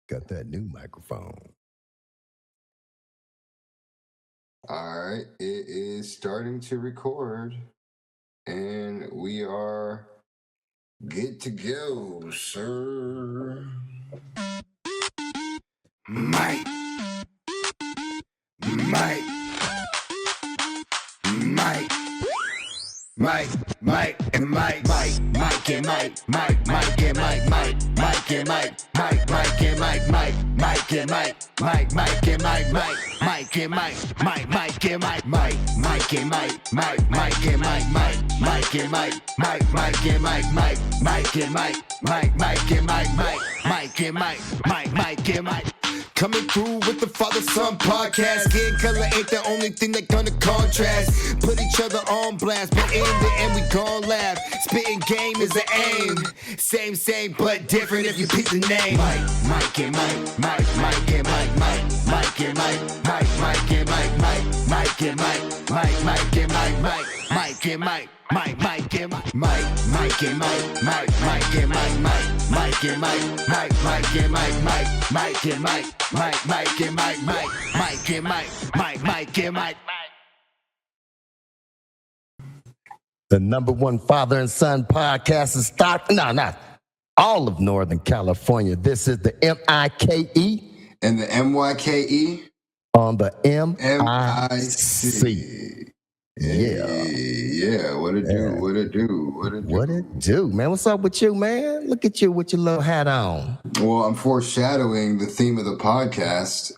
Got that new microphone. All right, it is starting to record, and we are good to go, sir. Mike, Mike, Mike. Mike and Mike, Mike and Mike, Mike and Mike, Mike and Mike, Mike and Mike, Mike and Mike, Mike and Mike, Mike and Mike, Mike and Mike, Mike and Mike, Mike and Mike, Mike and Mike, Mike and Mike, Mike and Mike, Mike and Mike, Mike and Mike, Mike and Mike. Coming through with the father-son podcast. Skin color ain't the only thing that gonna contrast. Put each other on blast, but in the end we gon' laugh. Spitting game is the aim. Same, but different if you pick the name. Mike and Mike, Mike and Mike, Mike and Mike, Mike and Mike, Mike and Mike, Mike and Mike, Mike and Mike. Mike and Mike, Mike and Mike, Mike and Mike, Mike and Mike, Mike and Mike, Mike and Mike, Mike and Mike, Mike and Mike, Mike and Mike. The number one father and son podcast is starting. Not all of Northern California. This is the MIKE and the MYKE on the MIC. Yeah. What it do, man? What's up with you, man? Look at you with your little hat on. Well, I'm foreshadowing the theme of the podcast.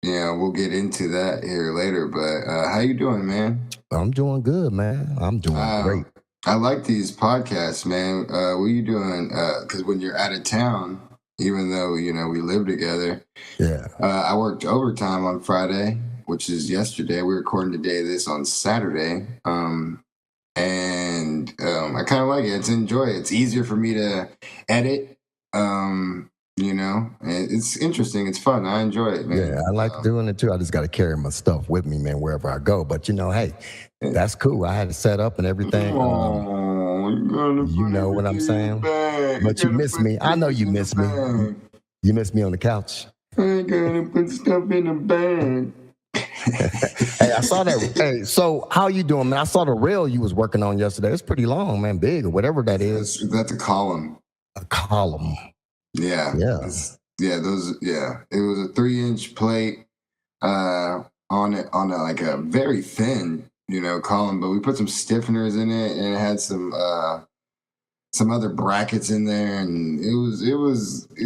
We'll get into that here later. But how you doing, man? I'm doing good, man. I'm doing great. I like these podcasts, man. What are you doing? Because when you're out of town, even though we live together, I worked overtime on Friday, which is yesterday. We're recording today, this on Saturday. And I kind of like it. It's enjoy it. It's easier for me to edit. It's interesting. It's fun. I enjoy it, man. Yeah, I like doing it too. I just got to carry my stuff with me, man, wherever I go. But hey, that's cool. I had it set up and everything. You know what I'm saying? But you miss me. I know you miss me. You miss me on the couch. I gotta put stuff in the bag. Hey, I saw that. Hey, so how you doing, man? I saw the reel you was working on yesterday. It's pretty long, man, big or whatever that is. That's a column. A column. Yeah. It was a 3-inch plate on a very thin, column, but we put some stiffeners in it, and it had some other brackets in there, and it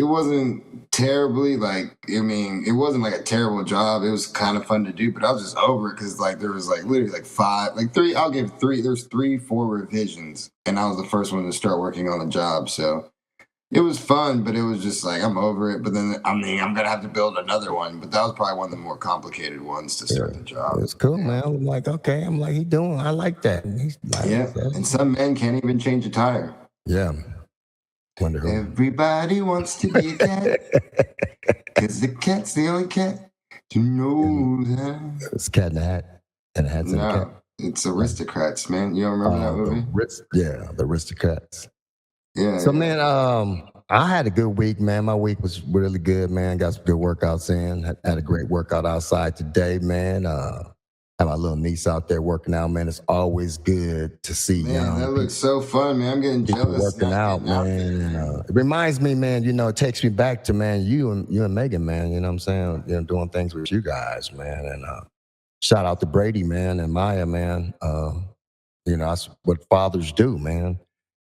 wasn't terribly it wasn't like a terrible job. It was kind of fun to do, but I was just over it because there was literally 3. I'll give 3. There's 4 revisions, and I was the first one to start working on the job, so it was fun. But it was just I'm over it. But then I'm gonna have to build another one. But that was probably one of the more complicated ones to start the job. It's cool, man. I'm like, okay. I'm like, I like that. And some men can't even change a tire. Yeah. Wonder who. Everybody wants to be a cat, because the cat's the only cat to know that. It's Cat in the Hat. And it had some cat. It's Aristocrats, man. You don't remember that movie? The Aristocrats. Yeah. So, man, I had a good week, man. My week was really good, man. Got some good workouts in. Had a great workout outside today, man. Had my little niece out there working out, man. It's always good to see. Man, that looks so fun, man. I'm getting jealous. Working out, man. It reminds me, man. It takes me back to, man, you and Megan, man. You know what I'm saying? Doing things with you guys, man. And shout out to Brady, man, and Maya, man. That's what fathers do, man.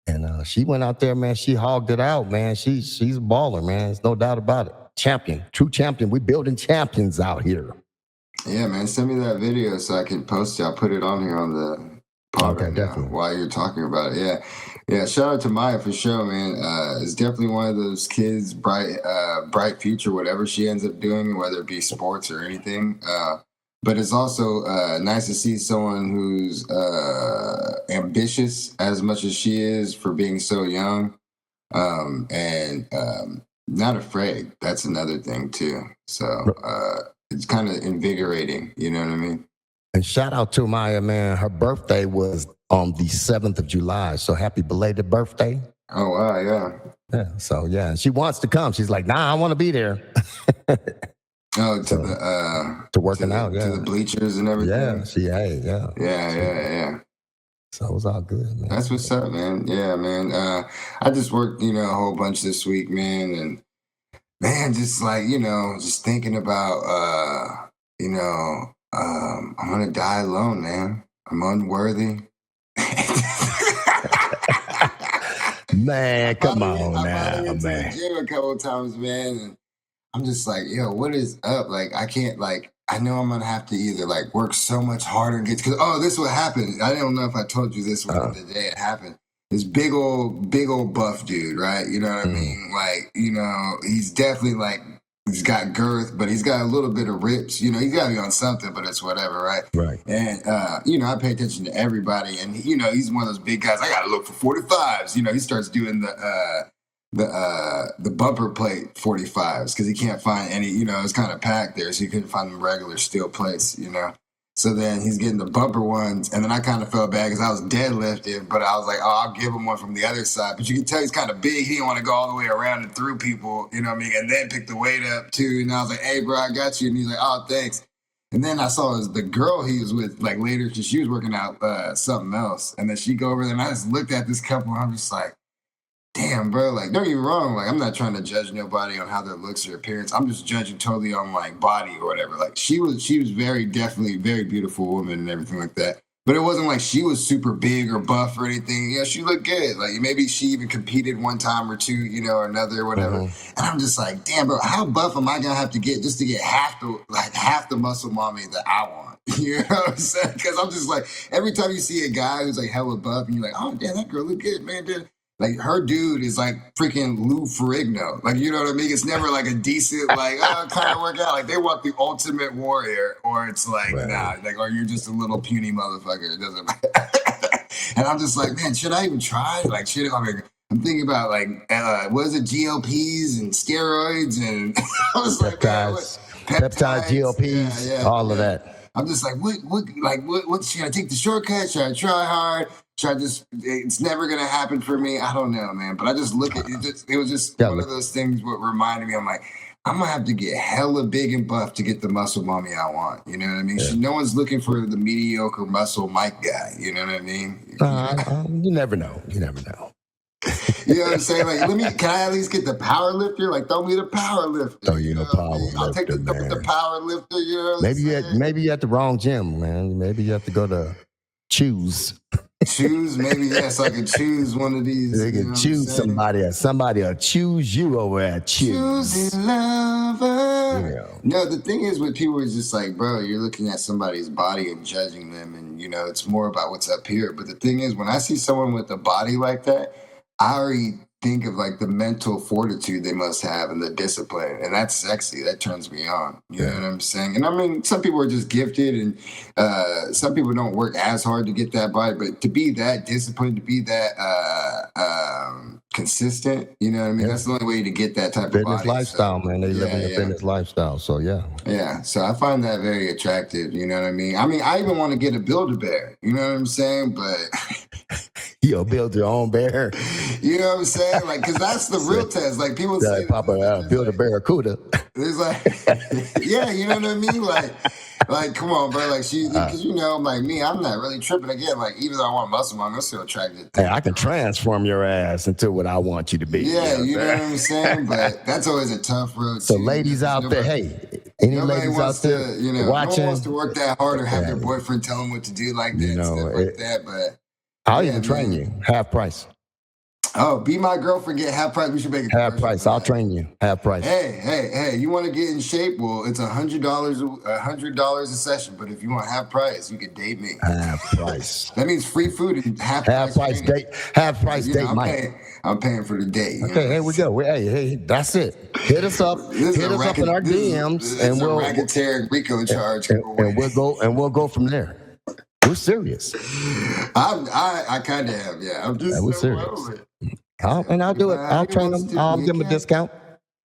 And she went out there, man. She hogged it out, man. She's a baller, man. There's no doubt about it. Champion, true champion. We building champions out here. Yeah, man. Send me that video so I can post it. I'll put it on here on the podcast definitely. While you're talking about it. Yeah. Shout out to Maya for sure, man. It's definitely one of those kids, bright future, whatever she ends up doing, whether it be sports or anything. But it's also nice to see someone who's ambitious as much as she is for being so young, and not afraid. That's another thing too. So it's kind of invigorating. You know what I mean? And shout out to Maya, man. Her birthday was on the 7th of July. So happy belated birthday. Oh, wow, yeah. Yeah. So yeah, she wants to come. She's like, nah, I want to be there. Oh, to working out, to the bleachers and everything. Yeah. Yeah. So it was all good, man. That's what's up, man. Yeah, man. I just worked, a whole bunch this week, man, and man, just like, just thinking about, I'm gonna die alone, man. I'm unworthy. Man, come on now, I went to man. the gym a couple of times, man, and I'm just like, yo, what is up? Like, I can't, like, I know I'm gonna have to either like work so much harder and get, because this is what happened. I don't know if I told you this one the day it happened. This big old buff dude, right? You know what I mean? Like, he's definitely like, he's got girth, but he's got a little bit of rips. He's got to be on something, but it's whatever, right? Right. And, I pay attention to everybody. And, he's one of those big guys. I got to look for 45s. He starts doing the bumper plate 45s because he can't find any, it's kind of packed there. So he couldn't find the regular steel plates, So then he's getting the bumper ones, and then I kind of felt bad because I was deadlifting, but I was like, I'll give him one from the other side. But you can tell he's kind of big. He didn't want to go all the way around and through people, you know what I mean? And then pick the weight up too. And I was like, hey, bro, I got you. And he's like, oh, thanks. And then I saw the girl he was with, like later, because she was working out something else. And then she go over there, and I just looked at this couple, and I'm just like, damn, bro, like, don't get me wrong. Like, I'm not trying to judge nobody on how their looks or appearance. I'm just judging totally on, like, body or whatever. Like, she was definitely very beautiful woman and everything like that. But it wasn't like she was super big or buff or anything. She looked good. Like, maybe she even competed one time or two, or another or whatever. And I'm just like, damn, bro, how buff am I going to have to get just to get half the muscle mommy that I want? You know what I'm saying? Because I'm just like, every time you see a guy who's, like, hella buff and you're like, oh, damn, that girl look good, man, dude. Like, her dude is like freaking Lou Ferrigno. Like, you know what I mean? It's never like a decent, like, kind of work out. Like, they want the ultimate warrior, or it's like, nah, like, or you're just a little puny motherfucker. It doesn't matter. And I'm just like, man, should I even try? Like, I'm thinking about, like, what is it, GLPs and steroids? And I was like, peptides, GLPs, all of that. I'm just like, what should I take the shortcut? Should I try hard? It's never going to happen for me. I don't know, man. But I just look at it. It was just one of those things what reminded me. I'm like, I'm going to have to get hella big and buff to get the muscle mommy I want. You know what I mean? Yeah. No one's looking for the mediocre muscle Mike guy. You know what I mean? You never know. You know what I'm saying? Like, can I at least get the power lifter? Like, throw me the power lifter. Throw you the power lifter, I'll take the power lifter. You know what maybe you're at the wrong gym, man. Maybe you have to go to Choose. Maybe, yes, I could choose one of these. They can choose somebody, or somebody will choose you over at Choose. Choosing lover. No, the thing is with people is just like, bro, you're looking at somebody's body and judging them, and it's more about what's up here. But the thing is, when I see someone with a body like that, I already think of like the mental fortitude they must have and the discipline, and that's sexy. That turns me on. You know what I'm saying? And I mean, some people are just gifted, and some people don't work as hard to get that body. But to be that disciplined, to be that consistent, you know what I mean? That's the only way to get that type of body. Lifestyle, man. They live in the fitness lifestyle. So yeah. So I find that very attractive. You know what I mean? I even want to get a Build-A-Bear. You know what I'm saying? But you'll build your own bear. You know what I'm saying? Like, because that's the real test. Like, people say, Papa, build a barracuda. It's like, yeah, you know what I mean? Like, come on, bro. Like, because like me, I'm not really tripping. Again, like, even though I want muscle, I'm still attracted. Hey, I can transform your ass into what I want you to be. Yeah, you know what I'm saying? But that's always a tough road. So, ladies out there, hey, any ladies out there watching, no one wants to work that hard or have their boyfriend tell them what to do like that, stuff like that. But I'll even train you, half price. Oh, be my girlfriend, get half price. We should make it half price. I'll train you, half price. Hey! You want to get in shape? Well, it's $100 a session. But if you want half price, you can date me. Half price. That means free food and half price date. Half price date, Mike. I'm paying for the date. Okay, here we go. Hey, that's it. Hit us up. Hit us up in our DMs, and we'll racketeering RICO charge. And we'll go from there. We're serious. I kind of am. Yeah, I'm just. We're serious. I'll do it. I'll train them. I'll give them a discount,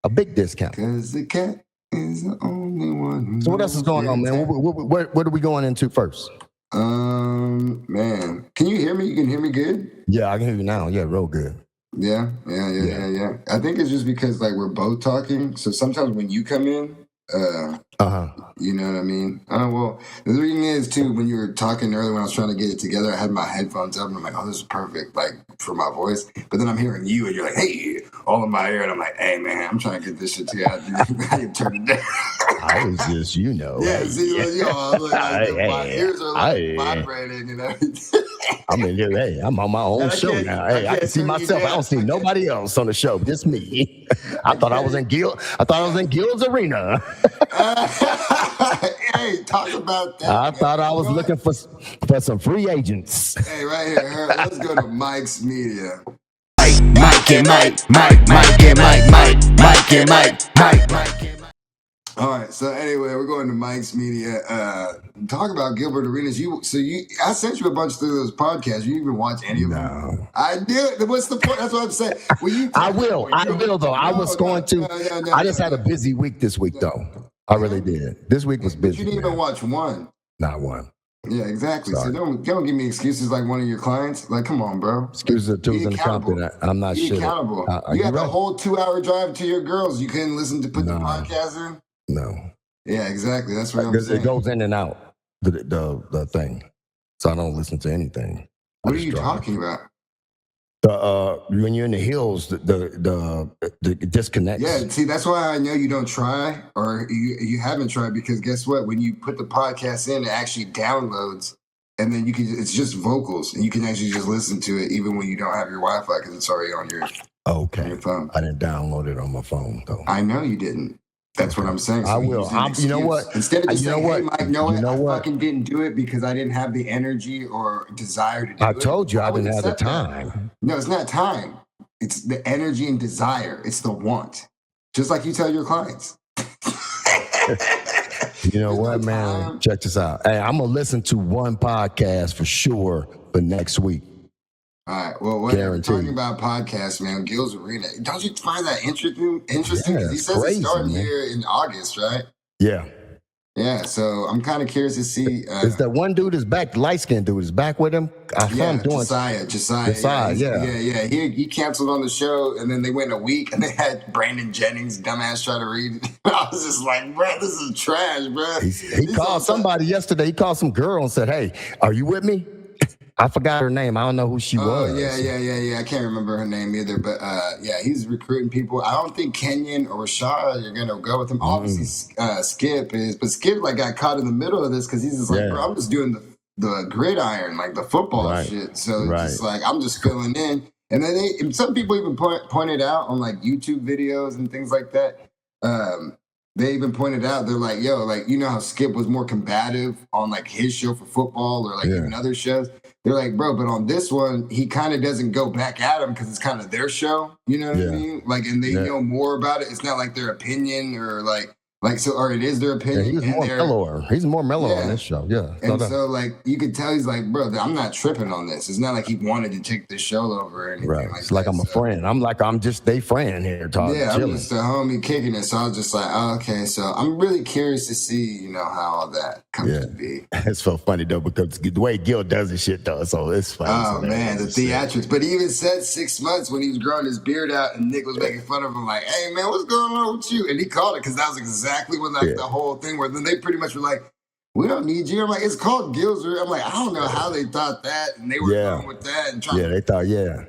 a big discount. Because the cat is the only one. So what else is going on, man? What are we going into first? Man, can you hear me? You can hear me good? Yeah, I can hear you now. Yeah, real good. Yeah. I think it's just because like we're both talking. So sometimes when you come in, you know what I mean? Well, the thing is too, when you were talking earlier when I was trying to get it together, I had my headphones up and I'm like, oh, this is perfect, like for my voice. But then I'm hearing you and you're like, hey, all in my ear, and I'm like, hey man, I'm trying to get this shit together. I can turn it down. I was just, you know. Yeah, hey, see, like, I was like, my ears are like vibrating and everything. I'm in here. Hey, I'm on my own show now. Hey, I can see myself. I don't see nobody else on the show, just me. I thought I was in Gils. I thought I was in Gils Arena. Hey, talk about that. I thought I was looking for some free agents. Hey, right here. Let's go to Mike's Media. Mike and Mike. All right. So anyway, we're going to Mike's Media. Talk about Gilbert Arenas. I sent you a bunch through those podcasts. You even watch any of them? I did. What's the point? That's what I'm saying. I will though. I was going to. I just had a busy week this week though. I really did. This week was busy. But you didn't even watch one. Not one. Yeah, exactly. Sorry. So don't give me excuses like one of your clients. Like, come on, bro. Excuses are tools in the company. I'm not sure. Accountable. You had the whole 2-hour drive to your girls. You couldn't listen to put the podcast in? No. Yeah, exactly. That's what I'm saying. It goes in and out, the thing. So I don't listen to anything. What are you talking about? When you're in the hills, the disconnects. Yeah, see, that's why I know you don't try, or you haven't tried, because guess what? When you put the podcast in, it actually downloads, and then it's just vocals, and you can actually just listen to it even when you don't have your Wi-Fi because it's already on your phone. I didn't download it on my phone though. I know you didn't. That's what I'm saying. So I will. You know what? Instead of just saying, hey, Mike, I fucking didn't do it because I didn't have the energy or desire to do it. I told you I didn't have the time. No, it's not time. It's the energy and desire. It's the want. Just like you tell your clients. You know what, man? Check this out. Hey, I'm going to listen to one podcast for sure for next week. All right. Well, what we're talking about podcasts, man, Gils Arena. Don't you find that interesting? Because he says it's starting here in August, right? Yeah. Yeah. So I'm kind of curious to see. Is that one dude is back? Light-skinned dude is back with him? I saw him doing Josiah. Yeah. He canceled on the show, and then they went a week, and they had Brandon Jennings, dumbass, try to read it. I was just like, bro, this is trash, bro. He called somebody yesterday. He called some girl and said, hey, are you with me? I forgot her name. I don't know who she was. Yeah. I can't remember her name either. But he's recruiting people. I don't think Kenyon or Rashad are gonna go with him. Obviously, Skip is, but Skip like got caught in the middle of this because he's just like, bro, I'm just doing the gridiron, like the football shit. So it's just like I'm just filling in. And then some people even pointed out on like YouTube videos and things like that. They even pointed out, they're like, yo, like, you know how Skip was more combative on like his show for football or like even other shows? They're like, bro, but on this one, he kind of doesn't go back at him because it's kind of their show. You know what I mean? Like, and they know more about it. It's not like their opinion or or it is their opinion. He's more mellower. He's more mellow on this show. Yeah. And so like, you could tell he's like, bro, I'm not tripping on this. It's not like he wanted to take the show over or anything. Right. It's like I'm a friend. I'm just they friend here talking. Yeah, I'm just a homie kicking it. So I was just like, oh, okay. So I'm really curious to see, how all that comes to be. It's so funny though, because the way Gil does his shit though, so it's funny. Oh man, the theatrics. But he even said 6 months when he was growing his beard out and Nick was making fun of him like, hey man, what's going on with you? And he called it because that was exactly when the whole thing where then they pretty much were like, we don't need you. I'm like, it's called Gils. I'm like, I don't know how they thought that, and they were going with that and trying. They thought, it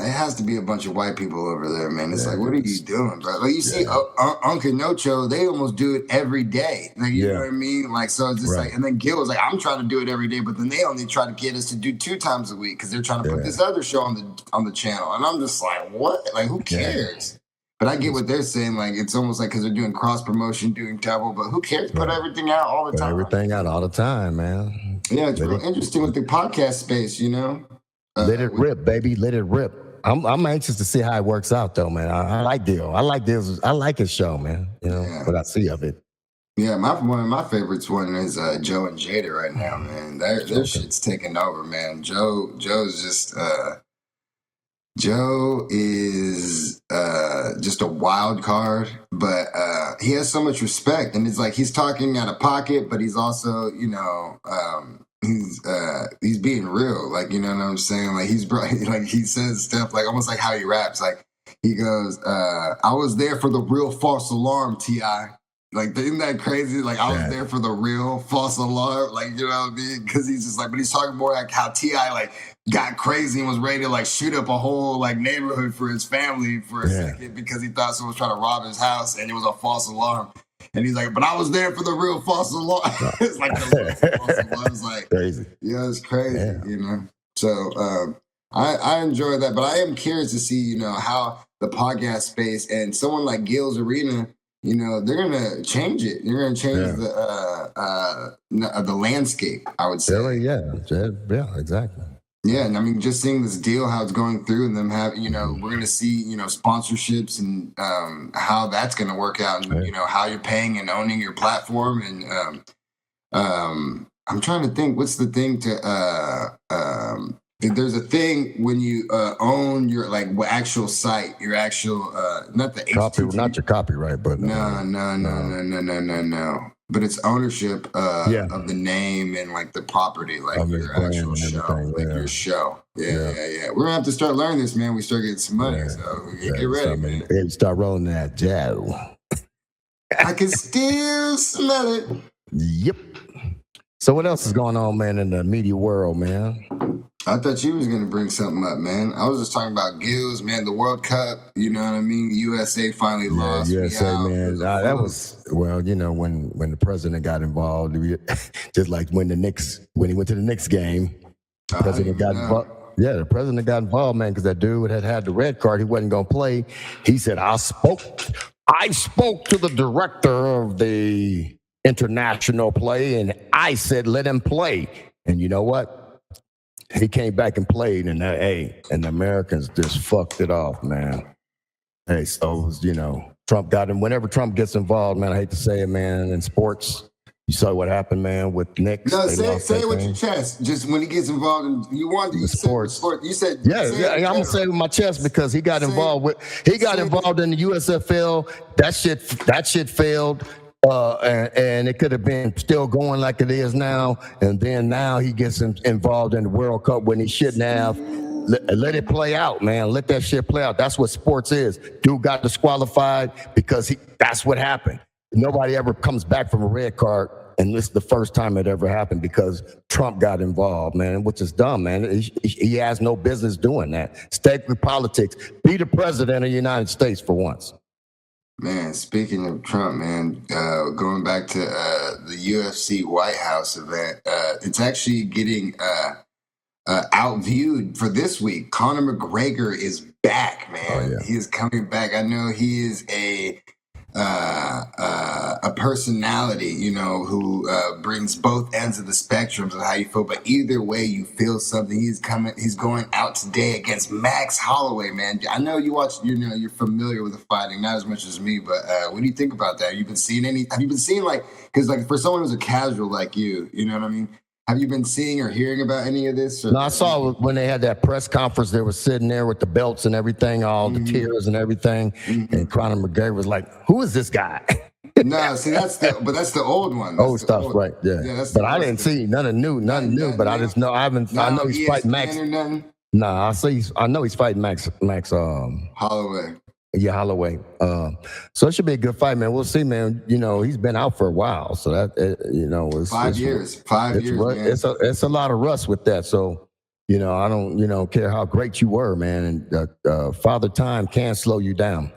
has to be a bunch of white people over there, man. It's like, what are you doing, bro? Like you see, Uncle Nocho, they almost do it every day. Like you know what I mean? Like so, it's just like, and then Gil was like, I'm trying to do it every day, but then they only try to get us to do 2 times a week because they're trying to put this other show on the channel, and I'm just like, what? Like, who cares? But I get what they're saying. Like, it's almost like because they're doing cross promotion, doing double, but who cares? Put everything out all the time. Everything out all the time, man. Yeah, it's real interesting with the podcast space, Let it rip, baby. Let it rip. I'm anxious to see how it works out, though, man. I like Gil. I like his show, man. What I see of it. Yeah, one of my favorites is Joe and Jada right now, man. Their shit's taking over, man. Joe's just. Joe is just a wild card, but he has so much respect, and it's like he's talking out of pocket, but he's also, he's being real, like, you know what I'm saying? Like like he says stuff like almost like how he raps. Like he goes, I was there for the real false alarm, T.I. Like, isn't that crazy? Like, I was there for the real false alarm, like, you know what I mean? Because he's just like, but he's talking more like how T.I. like got crazy and was ready to like shoot up a whole like neighborhood for his family for a second because he thought someone was trying to rob his house and it was a false alarm. And he's like, but I was there for the real false alarm. It's like the real false alarm. It's like crazy. Yeah, it's crazy, you know. So I enjoy that, but I am curious to see, you know, how the podcast space and someone like Gils Arena, you know, they're gonna change it. They're gonna change the landscape, I would say. Really? Yeah, exactly. Yeah, and I mean, just seeing this deal, how it's going through, and them have, you know, we're gonna see, you know, sponsorships and how that's gonna work out, and you know, how you're paying and owning your platform, and I'm trying to think, what's the thing to there's a thing when you own your like actual site, your actual not the HTTP. Not your copyright, but no. But it's ownership of the name and like the property, like your actual show, like your show. Yeah. We're gonna have to start learning this, man. We start getting some money, so get ready, man. Hey, start rolling that Joe. I can still smell it. Yep. So what else is going on, man, in the media world, man? I thought you was gonna bring something up, man. I was just talking about Gils, man. The World Cup, you know what I mean. USA finally lost. USA, man. That was you know, when the president got involved, just like when he went to the Knicks game, the president got involved. Yeah, the president got involved, man, because that dude had the red card. He wasn't gonna play. He said, I spoke to the director of the international play, and I said, let him play. And you know what? He came back and played, and and the Americans just fucked it off, man. Hey, so you know, Trump got him. Whenever Trump gets involved, man, I hate to say it, man, in sports, you saw what happened, man, with Knicks. No, say it with your chest. Just when he gets involved, you want to sports. You said I'm gonna say it with my chest because he got involved in the USFL. That shit failed. And it could have been still going like it is now. And then now he gets involved in the World Cup when he shouldn't have. Let it play out, man. Let that shit play out. That's what sports is. Dude got disqualified because that's what happened. Nobody ever comes back from a red card. And this is the first time it ever happened because Trump got involved, man, which is dumb, man. He has no business doing that. Stay with politics. Be the president of the United States for once. Man, speaking of Trump, man, going back to the UFC White House event, it's actually getting outviewed for this week. Conor McGregor is back, man. He is coming back. I know he is a personality, you know, who brings both ends of the spectrum of how you feel. But either way, you feel something. He's going out today against Max Holloway, man. I know you watch. You know, you're familiar with the fighting, not as much as me. But what do you think about that? Have you been seeing like, because like for someone who's a casual like you know what I mean? Have you been seeing or hearing about any of this? No, I saw when they had that press conference, they were sitting there with the belts and everything, all the tears and everything. And Conor McGregor was like, who is this guy? No, see, that's the old one. Old stuff, right? Yeah. But I didn't see nothing new. But I just know I know he's fighting Max. I know he's fighting Max Holloway. Yeah, Holloway. So it should be a good fight, man. We'll see, man. You know, he's been out for a while, so that you know, it's 5 years. 5 years, man. It's a lot of rust with that. So, you know, I don't care how great you were, man. And Father Time can slow you down.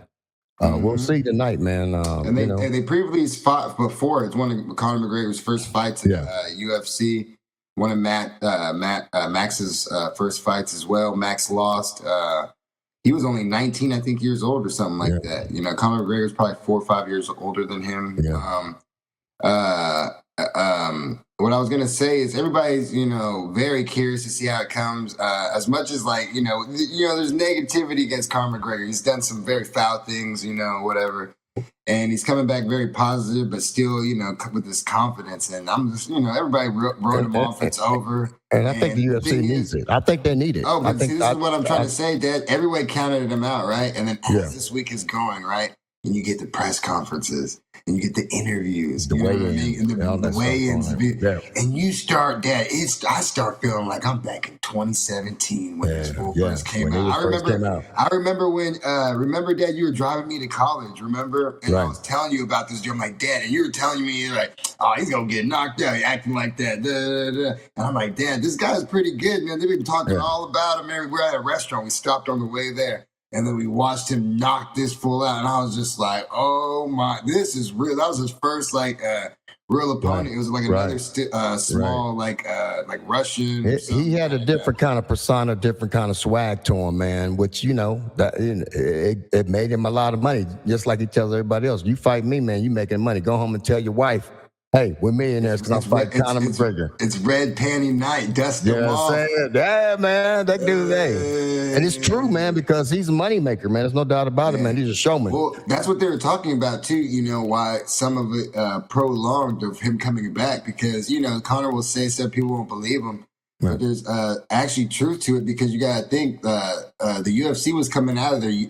We'll see tonight, man. And they previously fought before. It's one of Conor McGregor's first fights in UFC. One of Max's first fights as well. Max lost. He was only 19, I think, years old or something like that. You know, Conor McGregor's probably 4 or 5 years older than him. Yeah. What I was gonna say is everybody's, you know, very curious to see how it comes. As much as like, you know, there's negativity against Conor McGregor. He's done some very foul things, you know, whatever. And he's coming back very positive, but still, you know, with this confidence. And I'm just, you know, everybody wrote him off. It's over. And I think the UFC needs it. I think they need it. Oh, but this is what I'm trying to say, Dad. Everybody counted him out, right? And then as this week is going, right? and you get the press conferences and you get the interviews, The you know what I weigh-ins, mean? And all the that stuff weigh-ins, on there. Yeah. and you start that. I start feeling like I'm back in 2017 when this fool first came when out. it first came out. I remember when. Remember, Dad, you were driving me to college. Remember, and I was telling you about this dude. I'm like, Dad, and you were telling me, you're like, oh, he's gonna get knocked out, acting like that. Da, da, da. And I'm like, Dad, this guy's pretty good, man. They've been talking all about him. We're at a restaurant. We stopped on the way there. And then we watched him knock this fool out, and I was just like, "Oh my, this is real." That was his first real opponent. It was like another small like Russian. He had a different kind of persona, different kind of swag to him, man. Which that it made him a lot of money. Just like he tells everybody else, "You fight me, man. You making money. Go home and tell your wife, hey, we're millionaires because I'm fighting Conor McGregor." It's red panty night. Dust them off. Yeah, man, that dude, and it's true, man, because he's a moneymaker, man. There's no doubt about it, man. He's a showman. Well, that's what they were talking about too. Why some of it prolonged of him coming back, because Conor will say stuff, people won't believe him. Right. But there's actually truth to it, because you got to think the UFC was coming out of the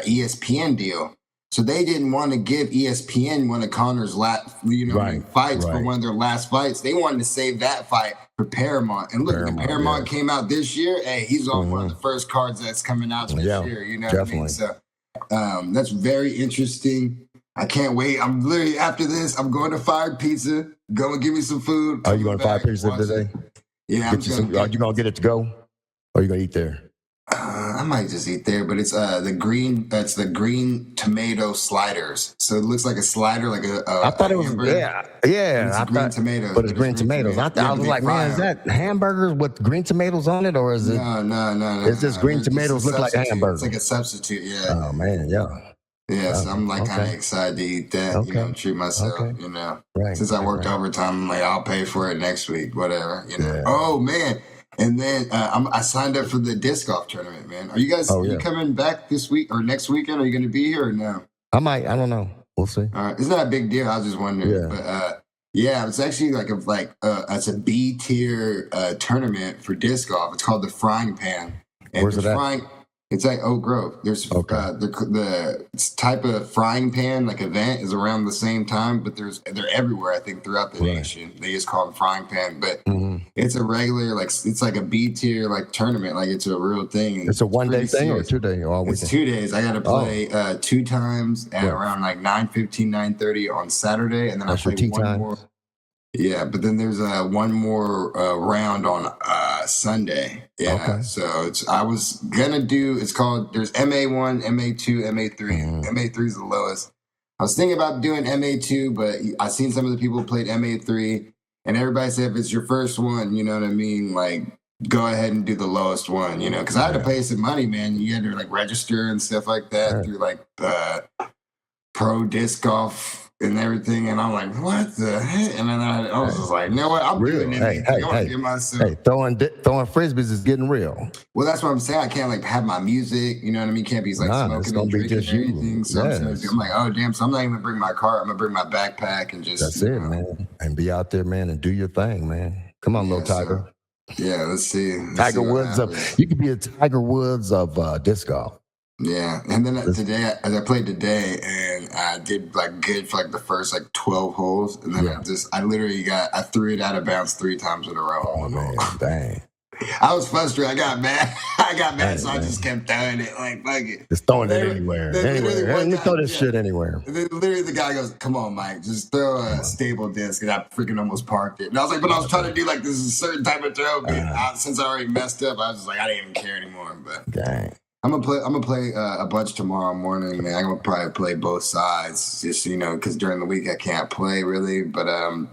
ESPN deal. So they didn't want to give ESPN one of Conor's fights for one of their last fights. They wanted to save that fight for Paramount. And look, the Paramount came out this year. Hey, he's on one of the first cards that's coming out this year. You know definitely. What I mean? So that's very interesting. I can't wait. I'm literally, after this, I'm going to Fired Pizza. Go and give me some food. Are you going to Fired Pizza today? Yeah. Are you going to get it to go? Or are you going to eat there? I might just eat there, but it's the green tomato sliders. So it looks like a slider, like I thought it was hamburger. It's green tomatoes. But it's green tomatoes. I was like, man, is that hamburgers with green tomatoes on it, or is it? No. It's just green tomatoes look like a hamburger. It's like a substitute. Yeah. Oh man, Yeah, so I'm kind of excited to eat that, treat myself, Right, since I worked overtime, I'm like, I'll pay for it next week, whatever, Oh man. And then I signed up for the disc golf tournament, man. Are you guys you coming back this week or next weekend? Are you going to be here or no? I might. I don't know. We'll see. All right. It's not a big deal. I was just wondering. Yeah. But it's actually it's a B tier tournament for disc golf. It's called the Frying Pan. And where's it at? It's at Oak Grove. There's the type of frying pan event is around the same time, but they're everywhere. I think throughout the nation. They just call them frying pan, but it's a regular it's like a B tier tournament. It's a real thing. It's a 1 day thing or 2 day? It's 2 days. I got to play 2 times at around 9:15, 9:30 on Saturday, and then I play one more. Yeah, but then there's one more round on Sunday. Yeah, okay. So I was gonna do. It's called. There's MA1, MA2, MA3. MA3 is the lowest. I was thinking about doing MA2, but I seen some of the people who played MA3, and everybody said if it's your first one, you know what I mean, go ahead and do the lowest one, because I had to pay some money, man. You had to register and stuff like that through Pro Disc Golf and everything, and I'm like, what the heck? And then I was just like, you know what? I'm doing anything. I want to give myself. Hey, throwing frisbees is getting real. Well, that's what I'm saying. I can't have my music. You know what I mean? Can't be smoking and drinking and everything. So I'm like, oh damn. So I'm not even gonna bring my car. I'm gonna bring my backpack and just. That's it, man. And be out there, man, and do your thing, man. Come on, little Tiger. Let's see. Tiger Woods you could be a Tiger Woods of disc golf. Yeah, and then today, I played today, and I did good for the first 12 holes, and then I threw it out of bounds 3 times in a row. Oh man, dang! I was frustrated. I got mad. So I just kept throwing it fuck it. Just throwing it anywhere. You throw this shit anywhere. And then literally the guy goes, "Come on, Mike, just throw a stable disc," and I freaking almost parked it. And I was like, "But I was trying to do this is a certain type of throw." But since I already messed up, I was just I didn't even care anymore. But dang. I'm gonna play a bunch tomorrow morning, man. I'm gonna probably play both sides, just because during the week I can't play really. But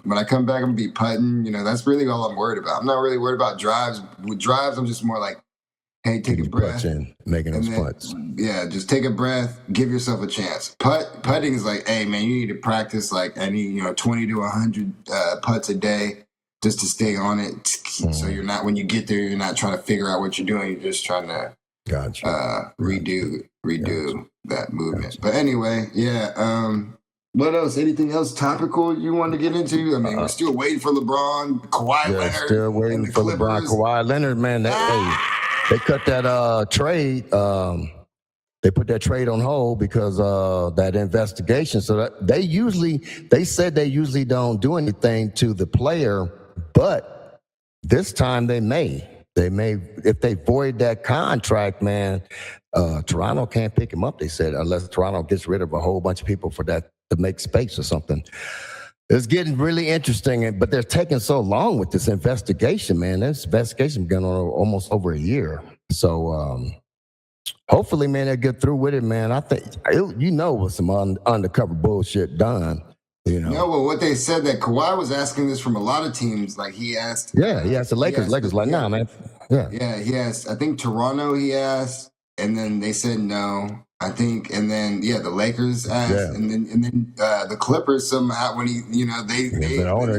when I come back, I'm gonna be putting. That's really all I'm worried about. I'm not really worried about drives. With drives, I'm just more hey, take a breath, making those putts. Yeah, just take a breath, give yourself a chance. Putting is hey man, you need to practice I need 20 to 100 putts a day just to stay on it. So you're not, when you get there, you're not trying to figure out what you're doing. You're just trying to. Gotcha. Redo that movement. But anyway, what else? Anything else topical you want to get into? I mean, we're still waiting for LeBron, Kawhi Leonard. Still waiting for LeBron, Kawhi Leonard, man. They cut that trade they put that trade on hold because that investigation. So that they said they usually don't do anything to the player, but this time they may. They may, if they void that contract, man. Toronto can't pick him up. They said unless Toronto gets rid of a whole bunch of people for that to make space or something. It's getting really interesting, but they're taking so long with this investigation, man. This investigation's been on almost over a year. So hopefully, man, they'll get through with it, man. I think with some undercover bullshit done. No, well, what they said that Kawhi was asking this from a lot of teams. Like he asked. Yeah, he asked the Lakers. Lakers like, nah, man. Yeah, he asked. I think Toronto he asked, and then they said no. I think, and then the Lakers asked, and then the Clippers somehow when he, they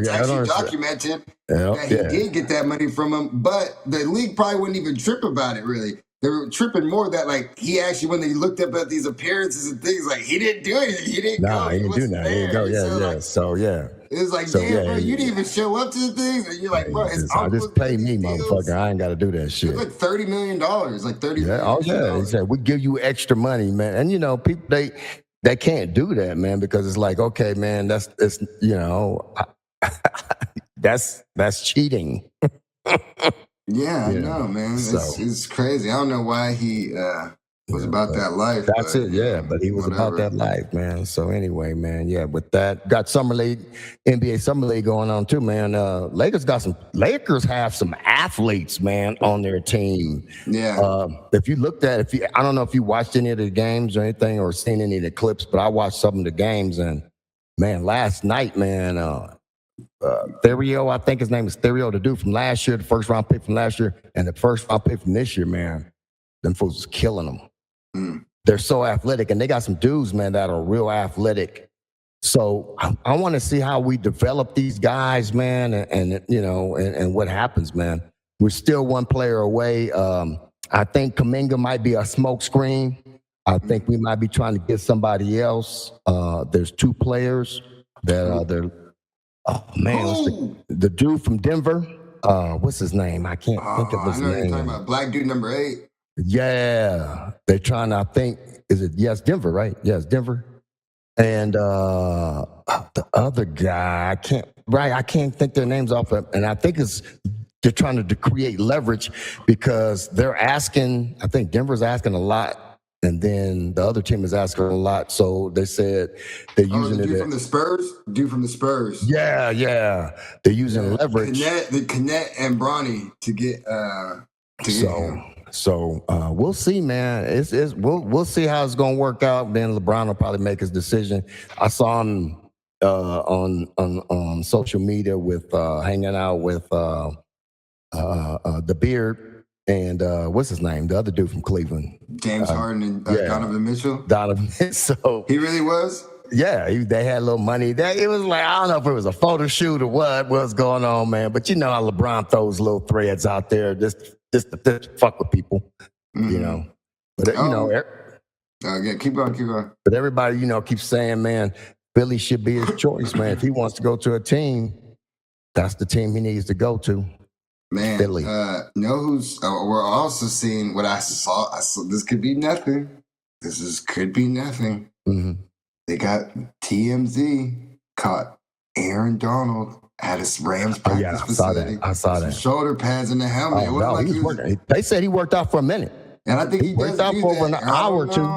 actually documented that he did get that money from him, but the league probably wouldn't even trip about it. Really, they were tripping more that like he actually when they looked up at these appearances and things like he didn't do anything, he didn't go, he didn't do that, he didn't go, it was like, damn, bro, you didn't even show up to the things, and you're like, bro, it's just pay me, motherfucker. I ain't got to do that shit. It's like $30 million, like $30 million. Oh yeah, he said we give you extra money, man, and people they can't do that, man, because it's like, okay, man, that's that's cheating. Yeah, I know, man. It's crazy. I don't know why he was about that life. That's it, but he was about that life, man. So anyway, man, with that, got Summer League, NBA Summer League going on too, man. Lakers have some athletes, man, on their team. Yeah. If you looked at, I don't know if you watched any of the games or anything or seen any of the clips, but I watched some of the games, and man, last night, man, Therio, I think his name is Therio, the dude from last year, the first round pick from last year, and the first round pick from this year, man, them fools was killing them. They're so athletic, and they got some dudes, man, that are real athletic. So I want to see how we develop these guys, man, and what happens, man. We're still one player away. I think Kuminga might be a smoke screen. I think we might be trying to get somebody else. There's two players that they're. Oh man, the dude from Denver. What's his name? I can't think of his name. You're talking about black dude number 8. Yeah, they're trying to. I think Denver, right? Yes, Denver. And the other guy, I can't think their names off of. And I think they're trying to create leverage because they're asking. I think Denver's asking a lot. And then the other team is asking a lot, so they said they're using the dude from the Spurs. Dude from the Spurs. Yeah, they're using leverage. Connect and Bronny to get. So we'll see, man. We'll see how it's gonna work out. Then LeBron will probably make his decision. I saw him on social media with hanging out with the Beard. And what's his name? The other dude from Cleveland. James Harden and Donovan Mitchell. So he really was? Yeah, they had a little money. It was like, I don't know if it was a photo shoot or what was going on, man. But you know how LeBron throws little threads out there just to fuck with people, But, keep going. But everybody, keeps saying, man, Philly should be his choice, man. If he wants to go to a team, that's the team he needs to go to. Man, Philly. Who's? We're also seeing what I saw. This could be nothing. Could be nothing. Mm-hmm. They got TMZ caught Aaron Donald at a Rams practice facility. I saw that. Shoulder pads and the helmet. He was working. They said he worked out for a minute. And I think he worked out for over an hour or two.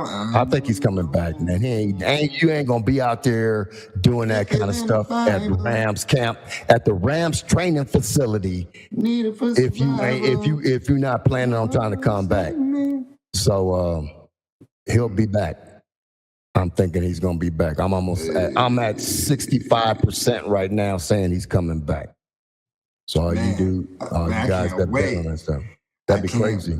I think he's coming back, man. You ain't gonna be out there doing that kind of stuff at the Rams camp, at the Rams training facility. If you're not planning on trying to come back, so he'll be back. I'm thinking he's gonna be back. I'm at 65% right now saying he's coming back. So you guys that bet on that stuff. That'd be crazy.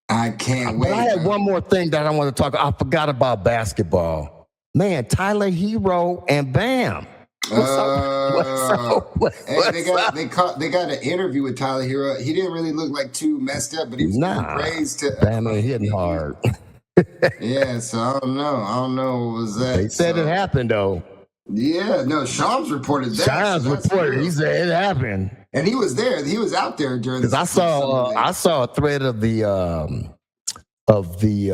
I can't wait. But I had one more thing that I want to talk about. I forgot about basketball. Man, Tyler Hero and Bam. What's up? They got an interview with Tyler Hero. He didn't really look like too messed up, but he was giving praise to Bam ain't hitting hard. Yeah, so I don't know what was that. They said it happened though. Yeah, no, Shams reported that. He said it happened. And he was there. He was out there during. Because I saw a thread of the of the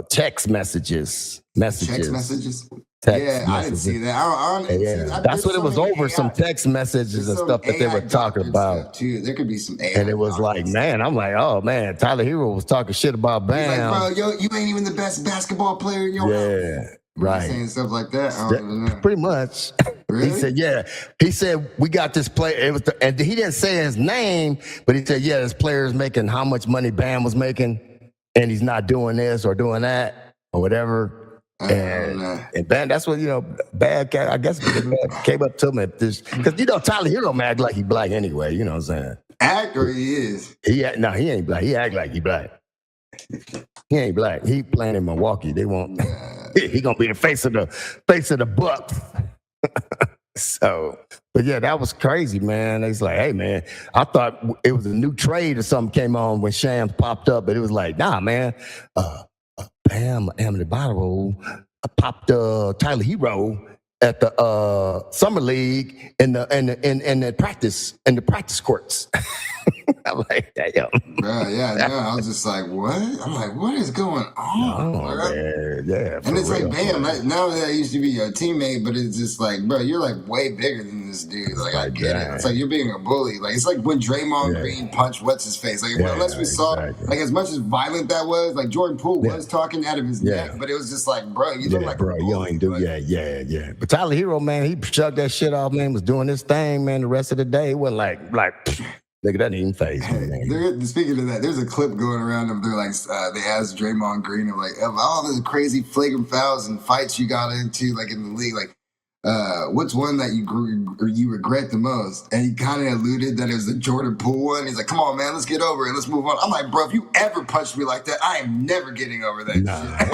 text messages. Text messages. Text I didn't see that. I don't see, that's what it was over. AI, some text messages and stuff that they were talking about too. There could be some AI. And it was like, man, I'm like, oh man, Tyler Hero was talking shit about Bam. He's like, bro, you ain't even the best basketball player in your house. Right. Saying stuff like that. I don't even know. Pretty much. Really? He said, yeah. He said, we got this player. It was and he didn't say his name, but he said, yeah, this player is making how much money Bam was making, and he's not doing this or doing that or whatever. And Bam, that's what, Bad Cat, I guess, came up to me. Because, Tyler Hero man act like he black anyway, you know what I'm saying? Act or he is? No, he ain't black. He act like he black. He ain't black. He playing in Milwaukee. They won't. He gonna be the face of the Bucks. So, but yeah, that was crazy, man. It's like, hey, man, I thought it was a new trade or something came on when Shams popped up, but it was like, nah, man. Bam, Amadibaro popped Tyler Hero at the summer league in the practice courts. I'm like, damn. Bro, I was just like, what? I'm like, what is going on? Yeah. And it's like, Bam, now that I used to be your teammate, but it's just like, bro, you're like way bigger than this dude. Like, I get it. It's like you're being a bully. Like, it's like when Draymond Green punched what's his face. Like, unless we saw, like, as much as violent that was, like Jordan Poole was talking out of his neck, but it was just like, bro, you look like, bro, you ain't do, yeah. But Tyler Hero, man, he chugged that shit off, man. Was doing his thing, man. The rest of the day, it wasn't like. Nigga, that didn't even phase me. Speaking of that, there's a clip going around of they're like they asked Draymond Green of all the crazy flagrant fouls and fights you got into like in the league, like what's one that you regret the most? And he kind of alluded that it was the Jordan Poole one. He's like, come on, man, let's get over it, let's move on. I'm like, bro, if you ever punched me like that, I am never getting over that shit. Like,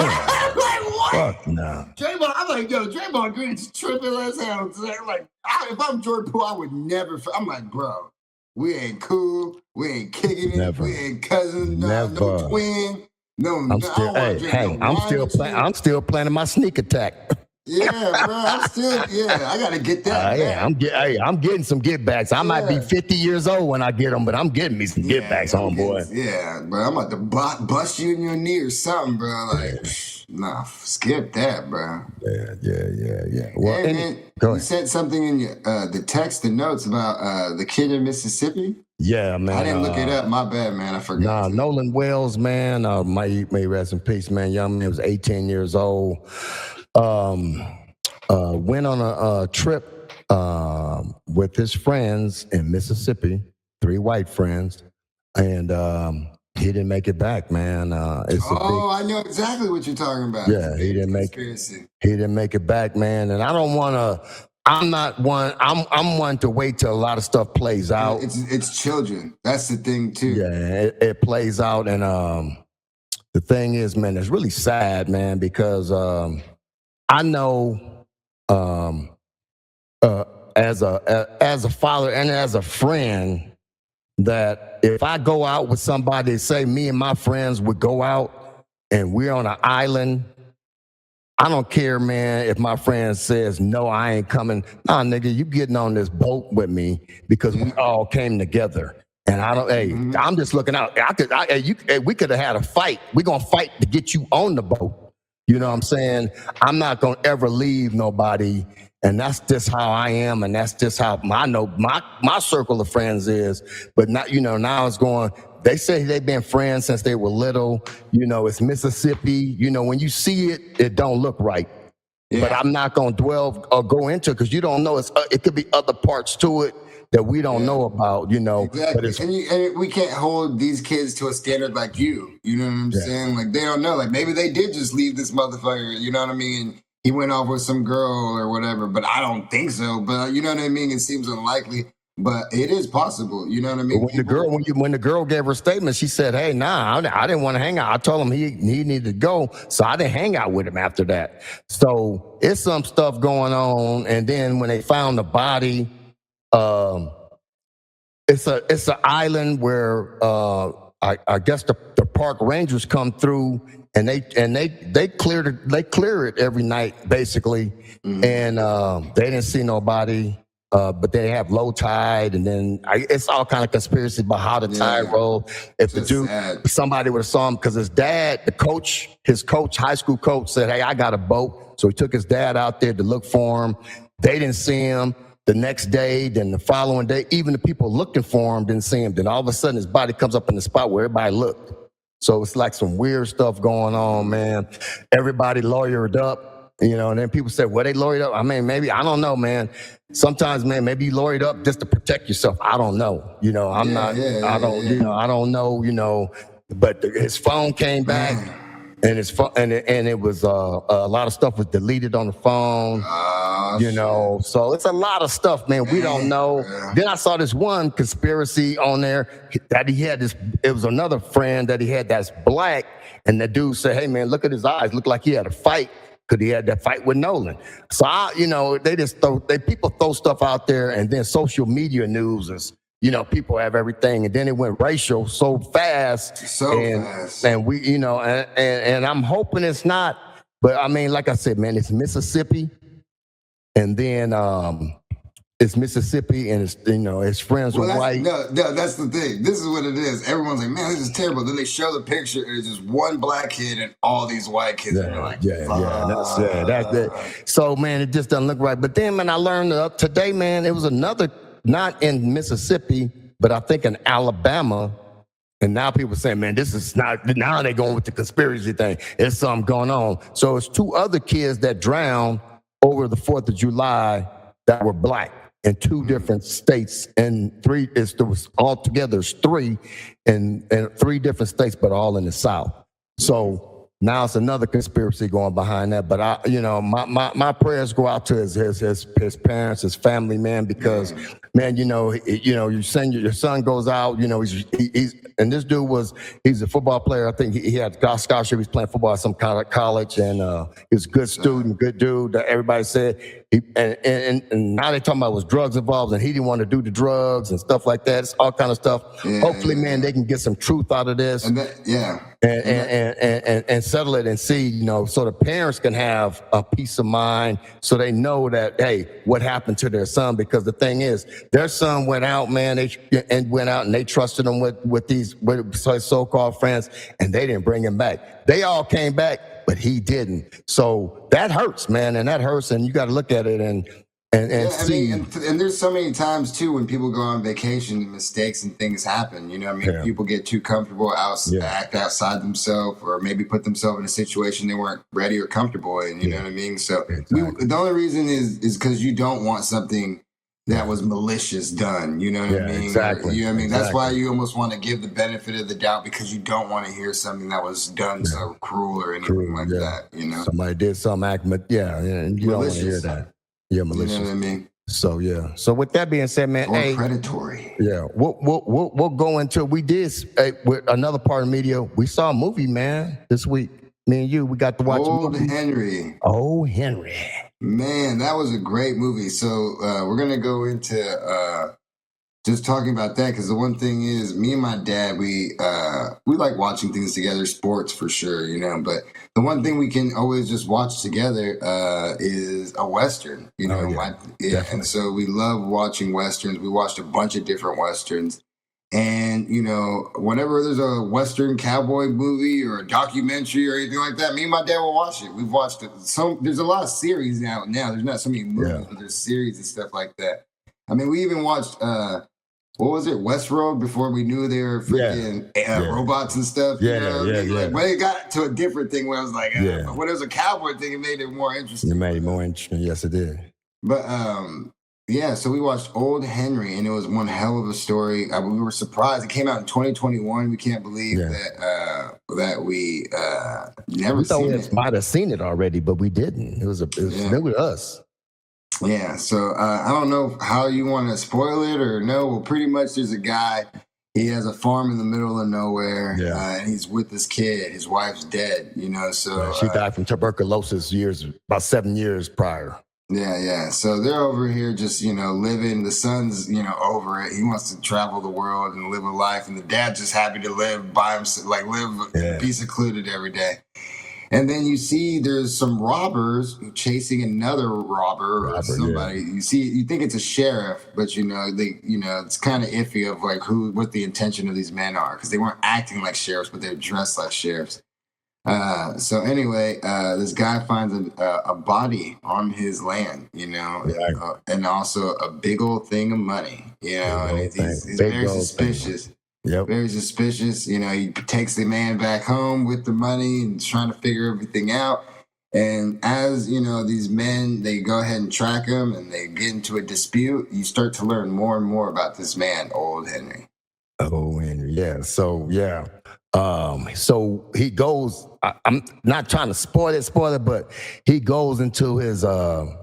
what? Fuck no. Draymond, I'm like, yo, Draymond Green's tripping as hell. Like, if I'm Jordan Poole, I would never. I'm like, bro. We ain't cool. We ain't kicking it. Never. We ain't cousins. No twin. No. I'm still planning my sneak attack. Yeah, bro. I gotta get that. I'm getting some get backs. I might be 50 years old when I get them, but I'm getting me some get backs, homeboy. Yeah, bro. I'm about to bust you in your knee or something, bro. Like, nah, skip that, bro. Yeah. Well, man, you said something in your the text, the notes about the kid in Mississippi. Yeah, man. I didn't look it up. My bad, man. I forgot. Nolan Wells, man. May rest in peace, man. Young man was 18 years old. Went on a trip with his friends in Mississippi, 3 white friends, and he didn't make it back, man. I know exactly what you're talking about. Yeah, he didn't make it back, man. And I don't want to. I'm not one. I'm one to wait till a lot of stuff plays out. It's children. That's the thing too. Yeah, it plays out, and the thing is, man, it's really sad, man, because I know as a father and as a friend that if I go out with somebody, say me and my friends would go out and we're on an island, I don't care, man, if my friend says, no, I ain't coming. Nah, nigga, you getting on this boat with me because we all came together. And I don't, I'm just looking out. We could have had a fight. We're going to fight to get you on the boat. You know what I'm saying? I'm not going to ever leave nobody. And that's just how I am. And that's just how I know my circle of friends is. But not, now it's going, they say they've been friends since they were little. It's Mississippi. When you see it, it don't look right. Yeah. But I'm not going to dwell or go into it because you don't know. It could be other parts to it that we don't know about, Exactly. But and we can't hold these kids to a standard like you. You know what I'm saying? Like, they don't know. Like, maybe they did just leave this motherfucker, you know what I mean? He went off with some girl or whatever, but I don't think so. But you know what I mean? It seems unlikely, but it is possible. You know what I mean? When the girl gave her statement, she said, hey, nah, I didn't want to hang out. I told him he needed to go, so I didn't hang out with him after that. So it's some stuff going on. And then when they found the body, it's an island where I guess the park rangers come through and they clear it every night basically, and they didn't see nobody. but they have low tide, and then it's all kind of conspiracy about how the tide roll. If the dude, somebody would have saw him, because his dad, his coach, high school coach, said, "Hey, I got a boat," so he took his dad out there to look for him. They didn't see him. The next day, then the following day, even the people looking for him didn't see him. Then all of a sudden, his body comes up in the spot where everybody looked. So it's like some weird stuff going on, man. Everybody lawyered up, and then people said, well, they lawyered up. I mean, maybe, I don't know, man. Sometimes, man, maybe you lawyered up just to protect yourself. I don't know. I don't know, but his phone came back. And it was a lot of stuff was deleted on the phone, So it's a lot of stuff, man. We don't know. Then I saw this one conspiracy on there that he had this. It was another friend that he had that's black, and the dude said, "Hey, man, look at his eyes. Look like he had a fight because he had that fight with Nolan." So people throw stuff out there, and then social media news is. People have everything, and then it went racial so fast. And we, and I'm hoping it's not, but I mean, like I said, man, it's Mississippi, and then it's Mississippi, and it's friends with white. No, that's the thing. This is what it is. Everyone's like, man, this is terrible. Then they show the picture, and it's just one black kid and all these white kids. And they're like, that's it. So, man, it just doesn't look right. But then, man, I learned today, man, it was another. Not in Mississippi, but I think in Alabama. And now people saying, man, this is not, now they're going with the conspiracy thing. There's something going on. So it's 2 other kids that drowned over the 4th of July that were black in 2 different states. And altogether it's 3 in 3 different states, but all in the South. So now it's another conspiracy going behind that, but my prayers go out to his parents, his family, man, because man, your son goes out, he's and this dude he's a football player. I think he had a scholarship. He's playing football at some kind of college, and he was a good student, good dude. That everybody said. And now they're talking about was drugs involved, and he didn't want to do the drugs and stuff like that. It's all kind of stuff. Hopefully, man, they can get some truth out of this. And settle it and see, so the parents can have a peace of mind, so they know that, hey, what happened to their son? Because the thing is, their son went out, man, and they trusted him with his so-called friends, and they didn't bring him back. They all came back, but he didn't. So that hurts, man, and you got to look at it and see. And there's so many times too when people go on vacation and mistakes and things happen. People get too comfortable, act outside themselves, or maybe put themselves in a situation they weren't ready or comfortable in. You know what I mean? So the only reason is because you don't want something that was malicious done. You know what I mean? Exactly. You know what I mean? That's why you almost want to give the benefit of the doubt, because you don't want to hear something that was done so cruel or anything like that. Somebody did something, but you don't want to hear that. Yeah, malicious. You know what I mean? So yeah. So with that being said, man, predatory. Yeah, we'll go into. We did with another part of media. We saw a movie, man, this week. Me and you, we got to watch Old Henry. Oh, Henry. Man, that was a great movie. So we're gonna go into just talking about that, because the one thing is, me and my dad, we like watching things together, sports for sure, But the one thing we can always just watch together is a Western, And so we love watching Westerns. We watched a bunch of different Westerns. And, whenever there's a Western cowboy movie or a documentary or anything like that, me and my dad will watch it. We've watched it. There's a lot of series now. There's not so many movies, but there's series and stuff like that. I mean, we even watched, what was it, Westworld, before we knew they were freaking robots and stuff. But it got to a different thing where I was like, but when it was a cowboy thing, it made it more interesting. It made it more interesting. Yes, it did. But, so we watched Old Henry, and it was one hell of a story. We were surprised. It came out in 2021. We can't believe that we never seen it. We might have seen it already, but we didn't. It was new with us. Yeah, so I don't know how you want to spoil it or no. Well, pretty much there's a guy. He has a farm in the middle of nowhere, and he's with this kid. His wife's dead, So she died from tuberculosis about 7 years prior. Yeah. So they're over here just, living. The son's, over it. He wants to travel the world and live a life. And the dad's just happy to live by himself, be secluded every day. And then you see there's some robbers chasing another robber or somebody. Yeah. You think it's a sheriff, but it's kind of iffy of like what the intention of these men are, because they weren't acting like sheriffs, but they're dressed like sheriffs. So anyway, this guy finds a body on his land, and also a big old thing of money, and he's very suspicious. Yep. Very suspicious. He takes the man back home with the money and trying to figure everything out. And as, these men, they go ahead and track him and they get into a dispute, you start to learn more and more about this man, Old Henry. Oh, Henry, yeah. So, yeah. So he goes, I'm not trying to spoil it, but he goes into his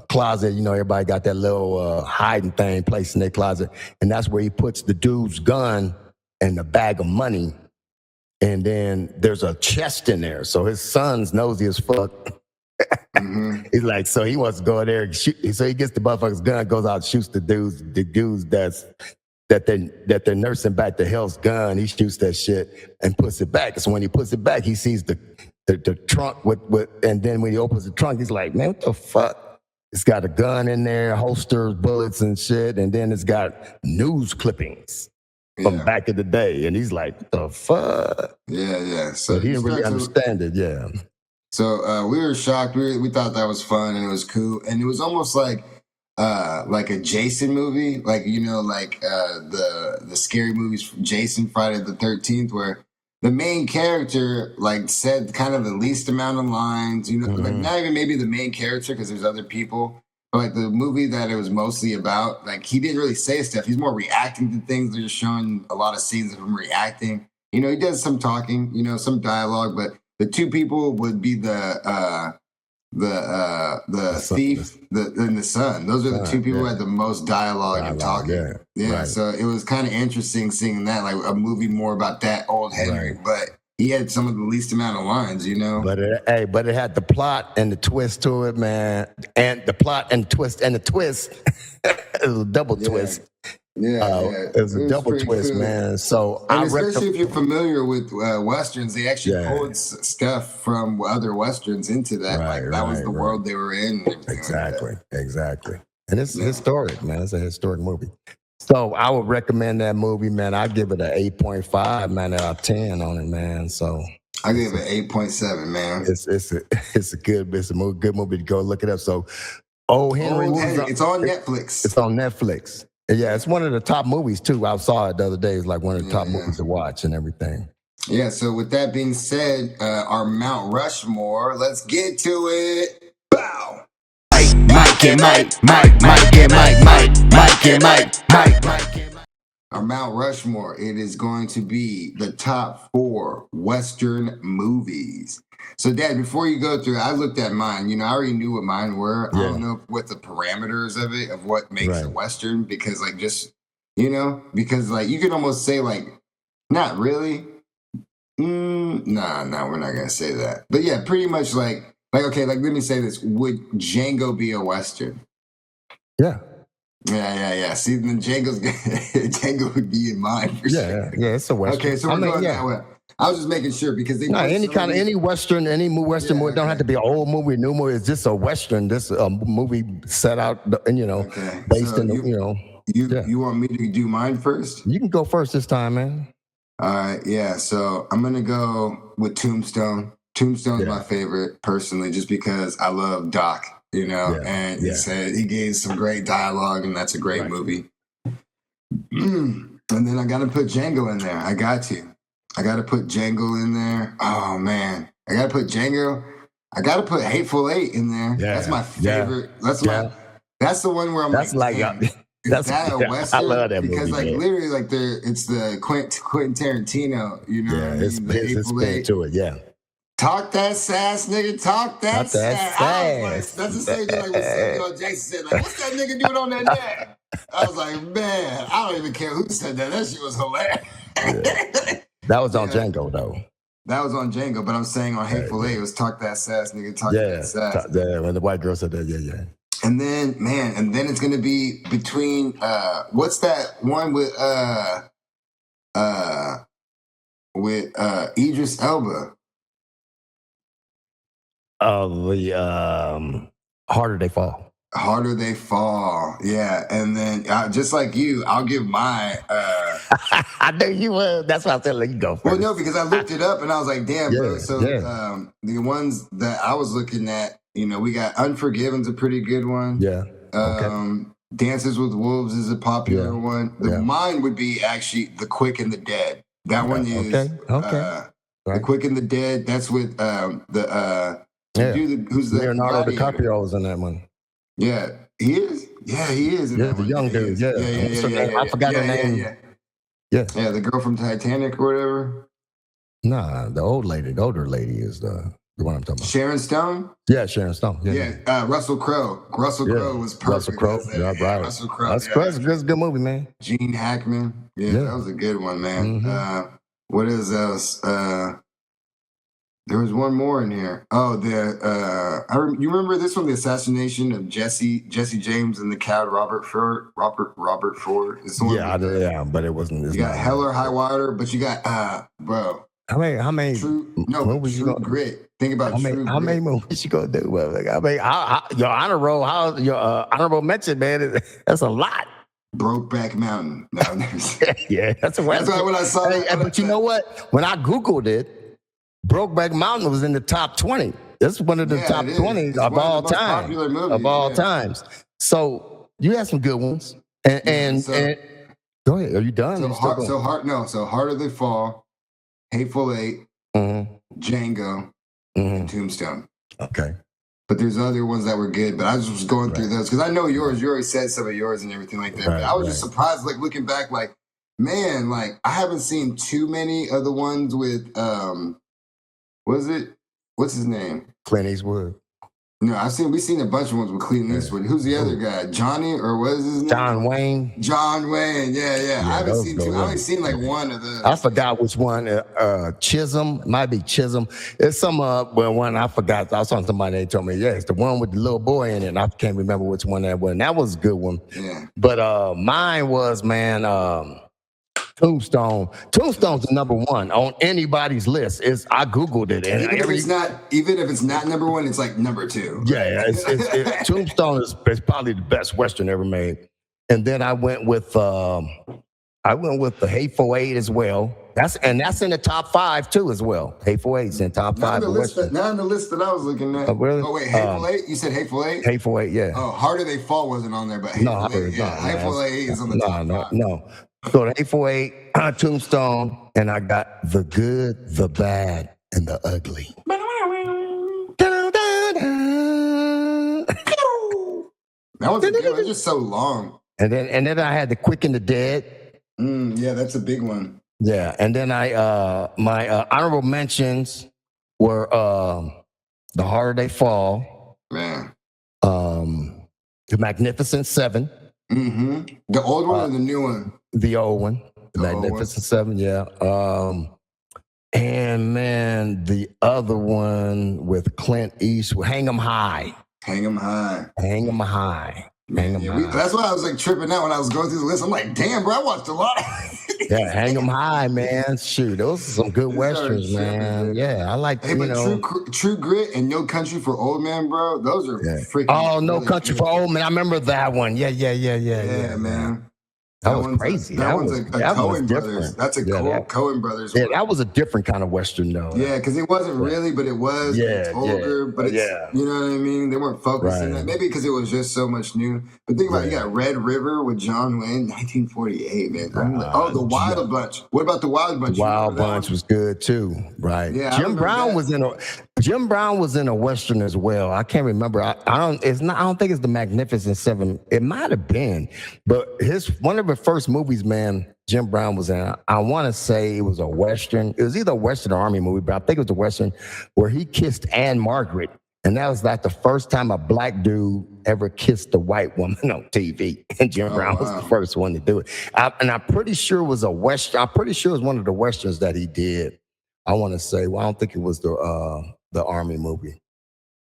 closet. Everybody got that little hiding thing placed in their closet. And that's where he puts the dude's gun and a bag of money, and then there's a chest in there. So his son's nosy as fuck. Mm-hmm. He's like, so he wants to go in there and shoot. So he gets the motherfucker's gun, goes out and shoots the dudes that they're nursing back the hell's gun. He shoots that shit and puts it back. So when he puts it back, he sees the trunk with, and then when he opens the trunk, he's like, man, what the fuck? It's got a gun in there, holsters, bullets and shit, and then it's got news clippings from back in the day, and he's like, "The fuck?" Yeah. So he didn't really understand it. Yeah. So we were shocked. We thought that was fun and it was cool, and it was almost like a Jason movie, like the scary movies from Jason, Friday the 13th, where the main character said kind of the least amount of lines. Like not even maybe the main character, because there's other people. But the movie that it was mostly about, he didn't really say stuff. He's more reacting to things. They're just showing a lot of scenes of him reacting. He does some talking, some dialogue, but the two people would be the thief and the son. Those are the two people who had the most dialogue and talking. Yeah. Right. So it was kind of interesting seeing that, like a movie more about that Old Henry, but he had some of the least amount of lines, But it had the plot and the twist to it, man. And the plot and twist and the twist. It was a double twist. It was a double twist, cool, man. So especially if you're familiar with westerns, they actually pulled stuff from other westerns into that. That was the world they were in. Exactly. And it's historic, man. It's a historic movie. So I would recommend that movie, man. I give it an 8.5, man, out of 10 on it, man. So I give it 8.7, man. It's a good movie to go look it up. So Old Henry, it's on Netflix. It's on Netflix. Yeah, it's one of the top movies too. I saw it the other day. It's like one of the top movies to watch and everything. Yeah. So with that being said, our Mount Rushmore. Let's get to it. Bow. Our Mount Rushmore, it is going to be the top 4 Western movies. So, Dad, before you go through, I looked at mine. I already knew what mine were. Yeah. I don't know what the parameters of it, of what makes a Western, because, because, you can almost say, not really. Nah, we're not going to say that. But, yeah, pretty much okay, let me say this. Would Django be a Western? Yeah. Yeah. See, then Django would be in mine for sure. Yeah, it's a Western. Okay, so we're going that way. I was just making sure, because they any Western, movie don't have to be an old movie, new movie. It's just a Western. This a movie set out, based in You want me to do mine first? You can go first this time, man. All right, yeah. So I'm gonna go with Tombstone. Tombstone's my favorite personally, just because I love Doc. And he said he gave some great dialogue, and that's a great movie. And then I got to put Django in there. I got to put Django in there. Oh man, I got to put Django. I got to put Hateful Eight in there. Yeah. That's my favorite. That's the one where I'm that's like is that a Western? I love that because movie, literally it's the Quentin Tarantino. It's spin to it. Yeah. Talk that sass, nigga. Talk that sass. That's the same thing when Samuel Jackson said, what's that nigga doing on that neck? I was like, man, I don't even care who said that. That shit was hilarious. That was on Django, though. That was on Django, but I'm saying on Hateful Eight, it was talk that sass, nigga. Talk that sass. When the white girl said that, yeah. And then, it's going to be between, what's that one with Idris Elba? The Harder They Fall. Harder They Fall. Yeah. And then just like you, I'll give my I knew you would. That's why I said let you go first. Well, no, because I looked it up and I was like, damn, bro. So the ones that I was looking at, we got Unforgiven's a pretty good one. Yeah. Dances with Wolves is a popular one. Mine would be actually The Quick and the Dead. That one is The Quick and the Dead. That's with the dude who's the Leonardo DiCaprio was in that one. Yeah, he is. Yeah, he is. Yeah, the young dude. Yeah. I forgot her name. Yeah, the girl from Titanic or whatever. Nah, the older lady is the one I'm talking about. Sharon Stone? Yeah, Sharon Stone. Yeah. Russell Crowe. Russell Crowe was perfect. Russell Crowe. Yeah, right. Russell Crowe. That's a good movie, man. Gene Hackman. Yeah, that was a good one, man. Mm-hmm. What is else? There was one more in here. Oh, you remember this one? The assassination of Jesse James and the coward Robert Ford. Yeah, but it wasn't. You got Hell or High Water, but you got bro. How many? True Grit. Think about how many movies you gonna do? Your honor roll. Your honorable mention, man. That's a lot. Brokeback Mountain. No, yeah, that's a. That's why when I saw it. But you know what? When I Googled it, Brokeback Mountain was in the top 20. It's one of the top 20 of all time. Movies, of all times. So you had some good ones. And go ahead. Are you done? So Harder They Fall, Hateful Eight, Django, and Tombstone. Okay. But there's other ones that were good. But I just was going through those because I know yours. You already said some of yours and everything like that. But I was just surprised, like looking back, like, man, like I haven't seen too many of the ones with what's his name? Clint Eastwood. No, we've seen a bunch of ones with Clint Eastwood. Who's the other guy? Johnny, or what is his name? John Wayne. John Wayne, yeah. I haven't seen two. I only seen like one of those. I forgot which one. Chisholm, might be Chisholm. It's some one I forgot. I was talking to somebody. They told me, it's the one with the little boy in it. And I can't remember which one that was. And that was a good one. Yeah. But mine was Tombstone. Tombstone's the number one on anybody's list. I Googled it, and even if it's not number one, it's like number two. Yeah, Tombstone is probably the best Western ever made. And then I went with the Hateful Eight as well. That's in the top 5 too as well. Hateful Eight's in top 5. Not on the list that I was looking at. Really? Oh wait, Hateful Eight. You said Hateful Eight. Hateful Eight, yeah. Oh, Harder They Fall wasn't on there, but Hateful Eight is on the top 5. No. So the Hateful Eight, Tombstone, and I got The Good, the Bad, and the Ugly. That was good. It was just so long. And then I had The Quick and the Dead. Yeah, that's a big one. Yeah, and then my honorable mentions were The Harder They Fall. Man. The Magnificent Seven. Mm-hmm. The old one or the new one? The old one. The Magnificent Seven, yeah. And man, the other one with Clint Eastwood, Hang 'em High. Hang 'em High. Hang 'em High. That's why I was like tripping out when I was going through the list. I'm like, damn, bro, I watched a lot. Yeah, Hang 'em High, man. Shoot, those are some good Westerns, man. Yeah, I like, True Grit and No Country for Old Men, bro. Those are freaking. Oh, No Country for Old Men. I remember that one. Yeah, man. That was crazy. That one's a Coen Brothers. That's a Coen Brothers. Yeah, that was a different kind of Western, though. Yeah, because it wasn't really, but it was. Yeah, it's older, but it's, you know what I mean? They weren't focusing that. Maybe because it was just so much new. But think about it, you got Red River with John Wayne, 1948, man. The Wild Bunch. What about the Wild Bunch? Wild Bunch was good, too, right? Yeah, Jim Brown was in a Western as well. I can't remember. I don't think it's the Magnificent Seven. It might have been, but one of the first movies, man, Jim Brown was in. I want to say it was a Western. It was either a Western or Army movie, but I think it was a Western where he kissed Anne Margaret. And that was like the first time a black dude ever kissed a white woman on TV. And Jim Brown was the first one to do it. And I'm pretty sure it was a Western. I'm pretty sure it was one of the Westerns that he did. I want to say, I don't think it was the Army movie.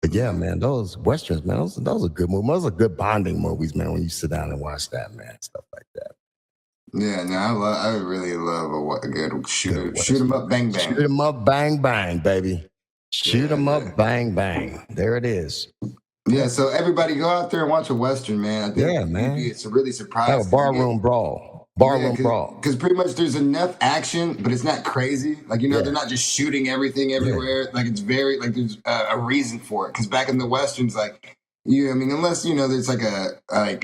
But yeah, man, those Westerns, man, those are good movies. Those are good bonding movies, man, when you sit down and watch that, man, stuff like that. Yeah, no, I really love a good shoot 'em up, bang bang. Shoot 'em up, bang bang, baby. Shoot 'em up, bang, bang. There it is. Yeah, so everybody go out there and watch a Western, man. I think man. it's really surprising. Have a barroom brawl. Brawl. Because pretty much there's enough action, but it's not crazy. Like, they're not just shooting everything everywhere. Yeah. Like, it's very, like, there's a reason for it. Because back in the Westerns, like, unless, there's like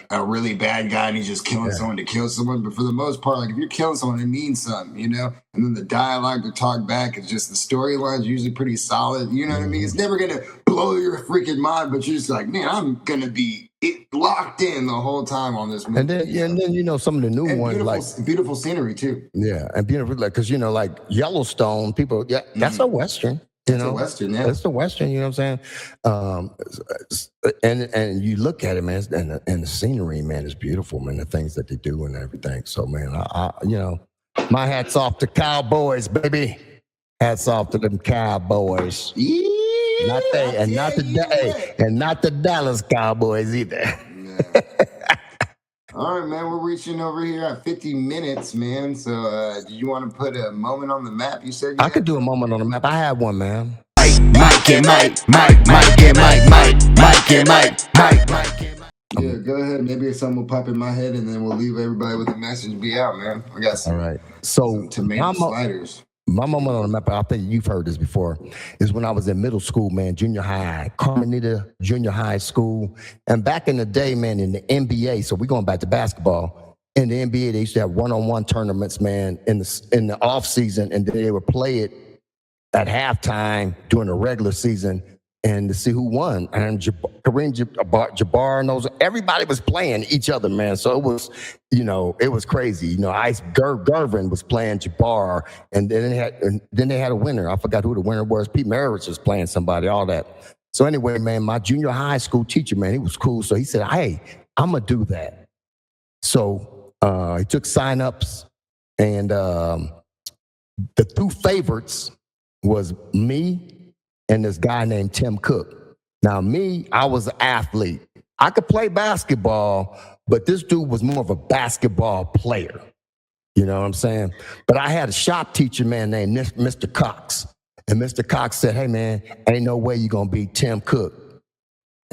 a really bad guy and he's just killing someone to kill someone. But for the most part, like, if you're killing someone, it means something, And then the dialogue, the talk back, is just the storyline's usually pretty solid. You know what I mean? It's never going to blow your freaking mind, but you're just like, man, I'm going to be locked in the whole time on this movie. And then, some of the new ones, beautiful scenery too. Yeah, and beautiful, like, because like Yellowstone, people, that's a Western. It's a Western, yeah. It's the Western, you know what I'm saying? And you look at it, man, and the scenery, man, is beautiful, man. The things that they do and everything. So, man, I my hats off to Cowboys, baby. Hats off to them Cowboys. Yeah, not the Dallas Cowboys either. Yeah. All right, man, we're reaching over here at 50 minutes, man. So do you want to put a moment on the map? You said I could do a moment on the map. I have one, man. Mike. Yeah, go ahead. Maybe something will pop in my head, and then we'll leave everybody with a message. Be out, man. I got some. All right. So tomato sliders. My moment on the map, I think you've heard this before, is when I was in middle school, man, junior high, Carmenita Junior High School. And back in the day, man, in the NBA, so we're going back to basketball. In the NBA, they used to have one-on-one tournaments, man, in the off season, and then they would play it at halftime during the regular season and to see who won. And Kareem Jabbar and those, everybody was playing each other, man. So it was, it was crazy. Ice Gervin was playing Jabbar, and then they had a winner. I forgot who the winner was. Pete Maravich was playing somebody, all that. So anyway, man, my junior high school teacher, man, he was cool. So he said, hey, I'm going to do that. So he took sign-ups, and the two favorites was me and this guy named Tim Cook. Now, I was an athlete. I could play basketball, but this dude was more of a basketball player. You know what I'm saying? But I had a shop teacher, man, named Mr. Cox. And Mr. Cox said, hey, man, ain't no way you're going to beat Tim Cook.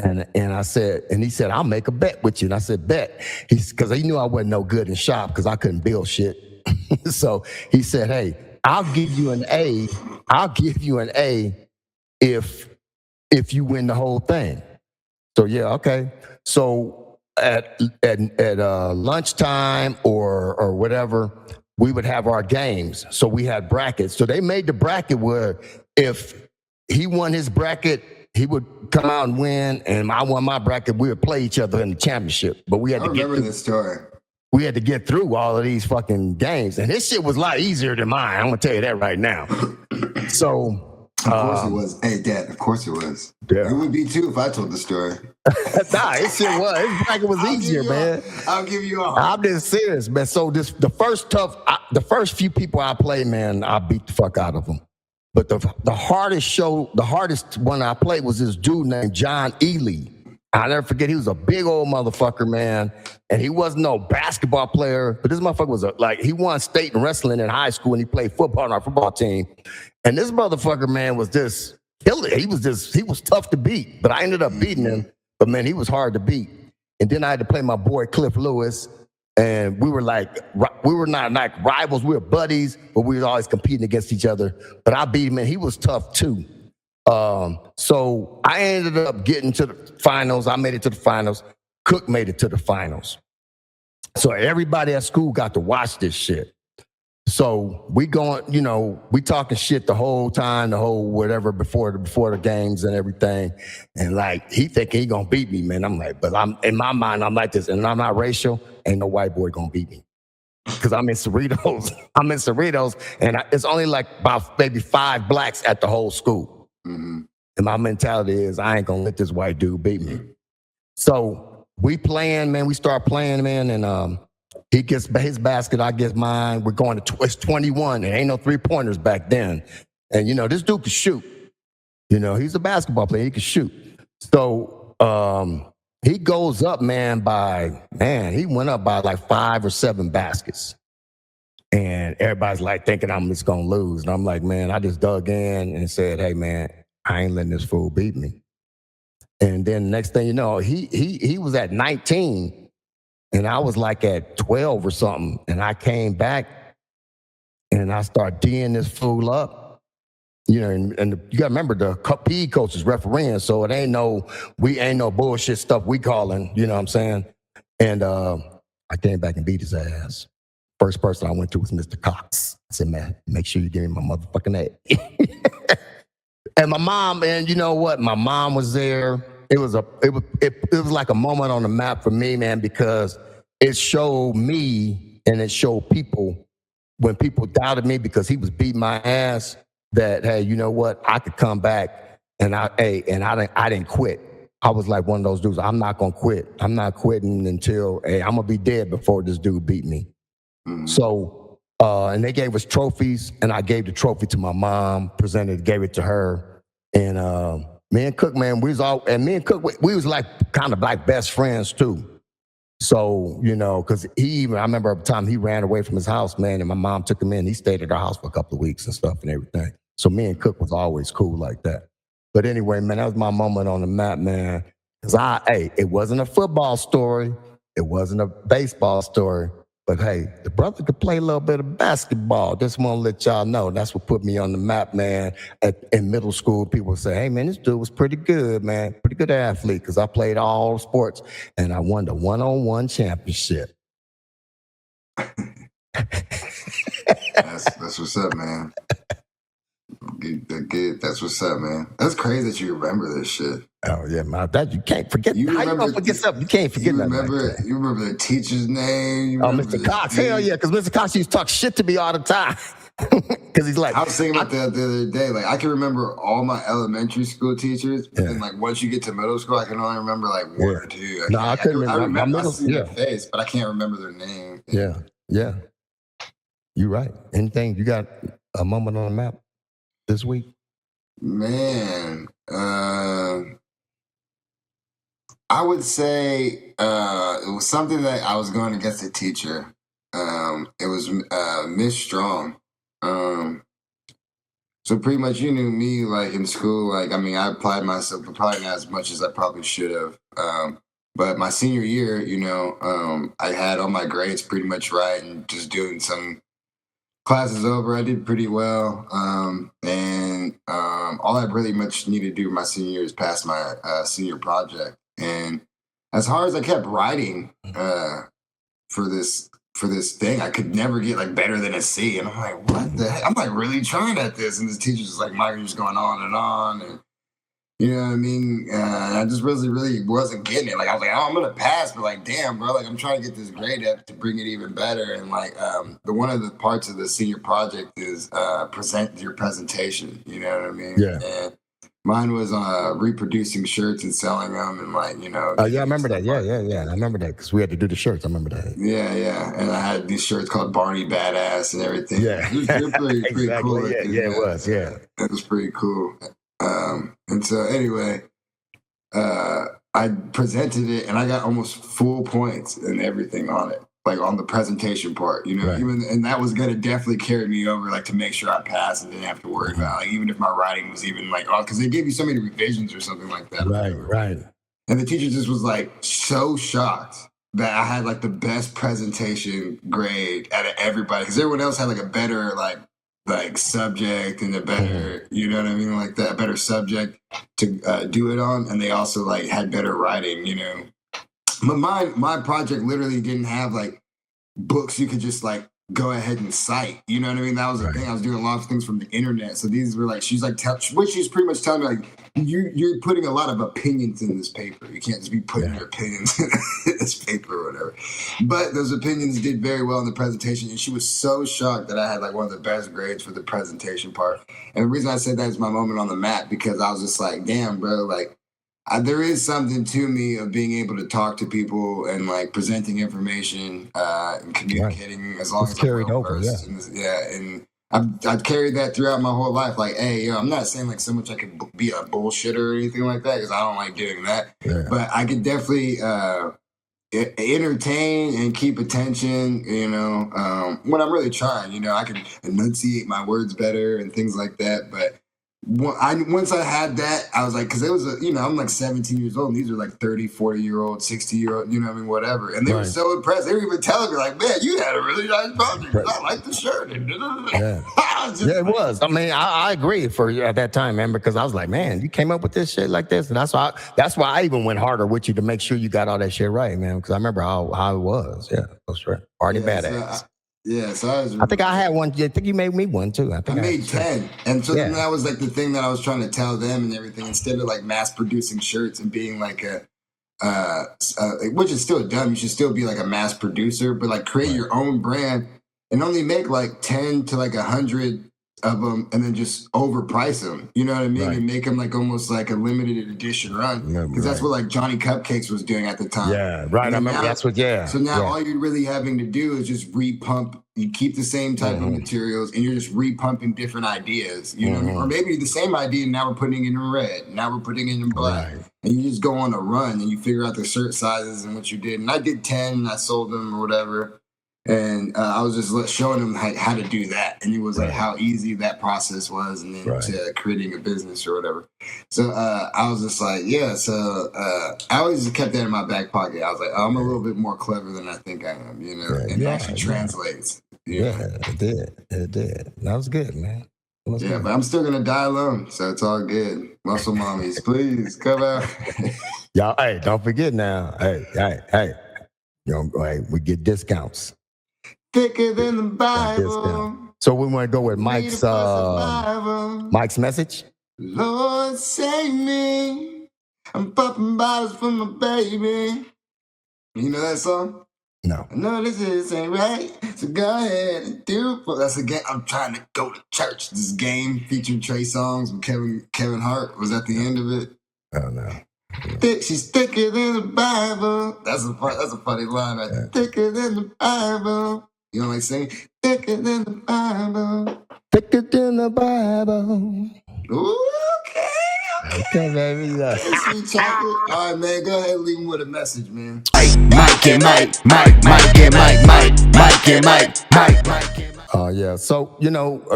And I said, and he said, I'll make a bet with you. And I said, bet. Because he knew I wasn't no good in shop because I couldn't build shit. So he said, hey, I'll give you an A. If you win the whole thing. So yeah, okay. So at lunchtime or whatever, we would have our games. So we had brackets. So they made the bracket where if he won his bracket, he would come out and win, and I won my bracket. We would play each other in the championship. But we had to remember this story. We had to get through all of these fucking games, and this shit was a lot easier than mine. I'm gonna tell you that right now. So. Of course it was. Hey, Dad, of course it was. Yeah. It would be too if I told the story. Nah, it shit was. His bracket was easier, man. I'll give you all. I'm just serious, man. So the first few people I played, man, I beat the fuck out of them. But the hardest one I played was this dude named John Ely. I'll never forget, he was a big old motherfucker, man. And he wasn't no basketball player, but this motherfucker was he won state in wrestling in high school, and he played football on our football team. And this motherfucker, man, was just killer. He was tough to beat, but I ended up beating him. But man, he was hard to beat. And then I had to play my boy Cliff Lewis, and we were not like rivals, we were buddies, but we were always competing against each other. But I beat him, and he was tough too. So I ended up getting to the finals. I made it to the finals. Cook made it to the finals. So everybody at school got to watch this shit. So we going, we talking shit the whole time, the whole whatever before the games and everything. And he thinking he gonna beat me, man. I'm like, but I'm in my mind, I'm like this, and I'm not racial. Ain't no white boy gonna beat me. Because I'm in Cerritos. And it's only about maybe 5 blacks at the whole school. Mm-hmm. And my mentality is I ain't gonna let this white dude beat me. So we playing, man. We start playing, man, and he gets his basket, I get mine. We're going to it's 21. There ain't no 3-pointers back then. And this dude can shoot. He's a basketball player. He can shoot. So he goes up, man, he went up by 5 or 7 baskets. And everybody's thinking I'm just going to lose. And I'm like, man, I just dug in and said, hey, man, I ain't letting this fool beat me. And then next thing you know, he was at 19 and I was like at 12 or something. And I came back and I started D'ing this fool up. You know, and you gotta remember the PE coach is refereeing, so it ain't no bullshit stuff we calling, you know what I'm saying? And I came back and beat his ass. First person I went to was Mr. Cox. I said, man, make sure you give me my motherfucking A. And my mom, and you know what? My mom was there. It was like a moment on the map for me, man, because it showed me and it showed people when people doubted me because he was beating my ass that, hey, you know what? I could come back and I didn't quit. I was like one of those dudes. I'm not gonna quit. I'm not quitting until I'm gonna be dead before this dude beat me. Mm-hmm. So, and they gave us trophies, and I gave the trophy to my mom, gave it to her, and me and Cook, man, we was like kind of like best friends too. So, you know, because I remember a time he ran away from his house, man, and my mom took him in. He stayed at our house for a couple of weeks and stuff and everything. So me and Cook was always cool like that. But anyway, man, that was my moment on the map, man. Because it wasn't a football story. It wasn't a baseball story. But hey, the brother could play a little bit of basketball. Just want to let y'all know. That's what put me on the map, man. In middle school, people would say, hey, man, this dude was pretty good, man. Pretty good athlete. Because I played all sports. And I won the one-on-one championship. That's what's up, man. That's what's up, man. That's crazy that you remember this shit. Oh yeah, man. That you can't forget. How you gonna forget something? You can't forget that. You remember the teacher's name? Mr. Cox. Hell yeah, because Mr. Cox used to talk shit to me all the time. Because he's like, I was thinking about that the other day. Like, I can remember all my elementary school teachers, but then like once you get to middle school, I can only remember like one or two. I couldn't remember. I see their face, but I can't remember their name. Yeah. You're right. Anything? You got a moment on the map this week? Man, I would say it was something that I was going against a teacher. It was Miss Strong. So pretty much you knew me like in school. Like, I mean, I applied myself, but probably not as much as I probably should have. But my senior year, you know, I had all my grades pretty much right and just doing some classes over. I did pretty well. And all I really much needed to do my senior year is pass my senior project. And as hard as I kept writing for this thing, I could never get like better than a C. And I'm like, what the heck? I'm like really trying at this. And this teacher's just like, Mike, you're just going on. And you know what I mean? I just really wasn't getting it. Like, I was like, oh, I'm going to pass. But like, damn, bro, like I'm trying to get this grade up to bring it even better. And like, one of the parts of the senior project is present your presentation. You know what I mean? Yeah. And mine was reproducing shirts and selling them, and like, you know. Oh yeah, I remember that. Yeah. I remember that because we had to do the shirts. I remember that. Yeah. And I had these shirts called Barney Badass and everything. Yeah, they're pretty exactly. cool. Yeah, it was. Yeah, it was pretty cool. And so anyway, I presented it, and I got almost full points and everything on it. Like on the presentation part, you know, right. And that was gonna definitely carry me over, like to make sure I passed and didn't have to worry about, like, even if my writing was even like, because they gave you so many revisions or something like that. Right. And the teacher just was like so shocked that I had like the best presentation grade out of everybody, because everyone else had like a better like subject and a better, you know what I mean, like that better subject to do it on, and they also like had better writing, you know. But my project literally didn't have like books you could just like go ahead and cite. You know what I mean? That was the thing. I was doing a lot of things from the internet. So these were like, she's pretty much telling me like, you're putting a lot of opinions in this paper. You can't just be putting your opinions in this paper or whatever. But those opinions did very well in the presentation. And she was so shocked that I had like one of the best grades for the presentation part. And the reason I said that is my moment on the map, because I was just like, damn, bro, like, there is something to me of being able to talk to people and like presenting information and communicating as long as I'm carried over. And I've carried that throughout my whole life. Like, hey, I'm not saying like so much I could be a bullshitter or anything like that, because I don't like doing that. Yeah. But I could definitely entertain and keep attention, you know, when I'm really trying. You know, I can enunciate my words better and things like that. But once I had that, I was like, because it was I'm like 17 years old, and these are like 30, 40-year-old, 60-year-old, you know what I mean, whatever. And they were so impressed. They were even telling me like, man, you had a really nice project. I like the shirt. Yeah, it was. I mean, I agree for at that time, man, because I was like, man, you came up with this shit like this, and that's why I even went harder with you to make sure you got all that shit right, man, because I remember how it was. Yeah, that's right. Party badass. So I think I had one. I think you made me one too. I made 10, and so then that was like the thing that I was trying to tell them and everything. Instead of like mass producing shirts and being like which is still dumb. You should still be like a mass producer, but like create your own brand and only make like 10 to like 100 of them, and then just overprice them. You know what I mean? And make them like almost like a limited edition run, because that's what like Johnny Cupcakes was doing at the time. Yeah, right. I remember that's what. Yeah. So now all you're really having to do is just repump. You keep the same type of materials, and you're just repumping different ideas. You know what I mean? Or maybe the same idea. Now we're putting it in red. Now we're putting it in black. And you just go on a run, and you figure out the shirt sizes and what you did. And I did 10, and I sold them or whatever. And I was just showing them how to do that, and it was like how easy that process was, and then to creating a business or whatever. So I was just like, So I always just kept that in my back pocket. I was like, I'm a little bit more clever than I think I am, and it actually translates. It did. That was good, man. But I'm still gonna die alone, so it's all good. Muscle mommies, please come out. Y'all, hey, don't forget now. Hey. We get discounts. Thicker than the Bible. So we want to go with Mike's message. Lord save me. I'm popping bottles for my baby. You know that song? No. I know this ain't right, so go ahead and do it. That's a game. I'm trying to go to church. This game featuring Trey Songz with Kevin Hart was at the end of it. Oh no. She's thicker than the Bible. That's a funny line. Right? Thicker than the Bible. You know what I'm saying? Thicker than the Bible. Thicker than the Bible. Okay, baby. Sweet chocolate. All right, man. Go ahead and leave him with a message, man. Yeah. So,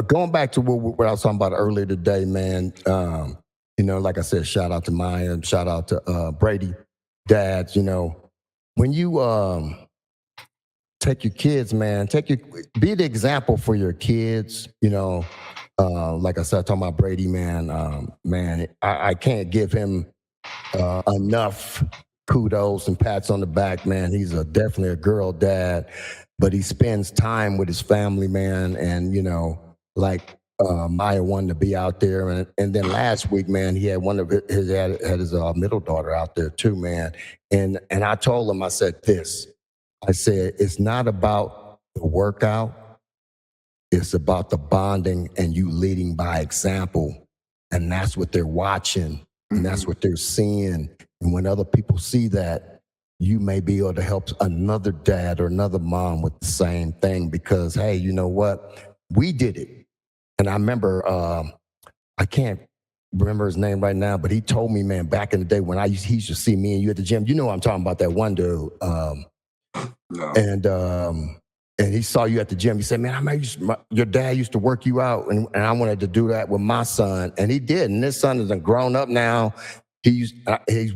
going back to what I was talking about earlier today, man, like I said, shout out to Maya, shout out to Brady, dads, when you take your kids, man, be the example for your kids, like I said, talking about Brady, man, I can't give him enough kudos and pats on the back, man. He's definitely a girl dad, but he spends time with his family, man. And, like Maya wanted to be out there. And then last week, man, he had his middle daughter out there too, man. And I told him, I said, it's not about the workout. It's about the bonding and you leading by example. And that's what they're watching. And that's what they're seeing. And when other people see that, you may be able to help another dad or another mom with the same thing because, hey, you know what? We did it. And I remember, I can't remember his name right now, but he told me, man, back in the day when he used to see me and you at the gym, you know what I'm talking about, that one dude. And he saw you at the gym. He said, man, your dad used to work you out, and I wanted to do that with my son. And he did. And his son is grown up now. He's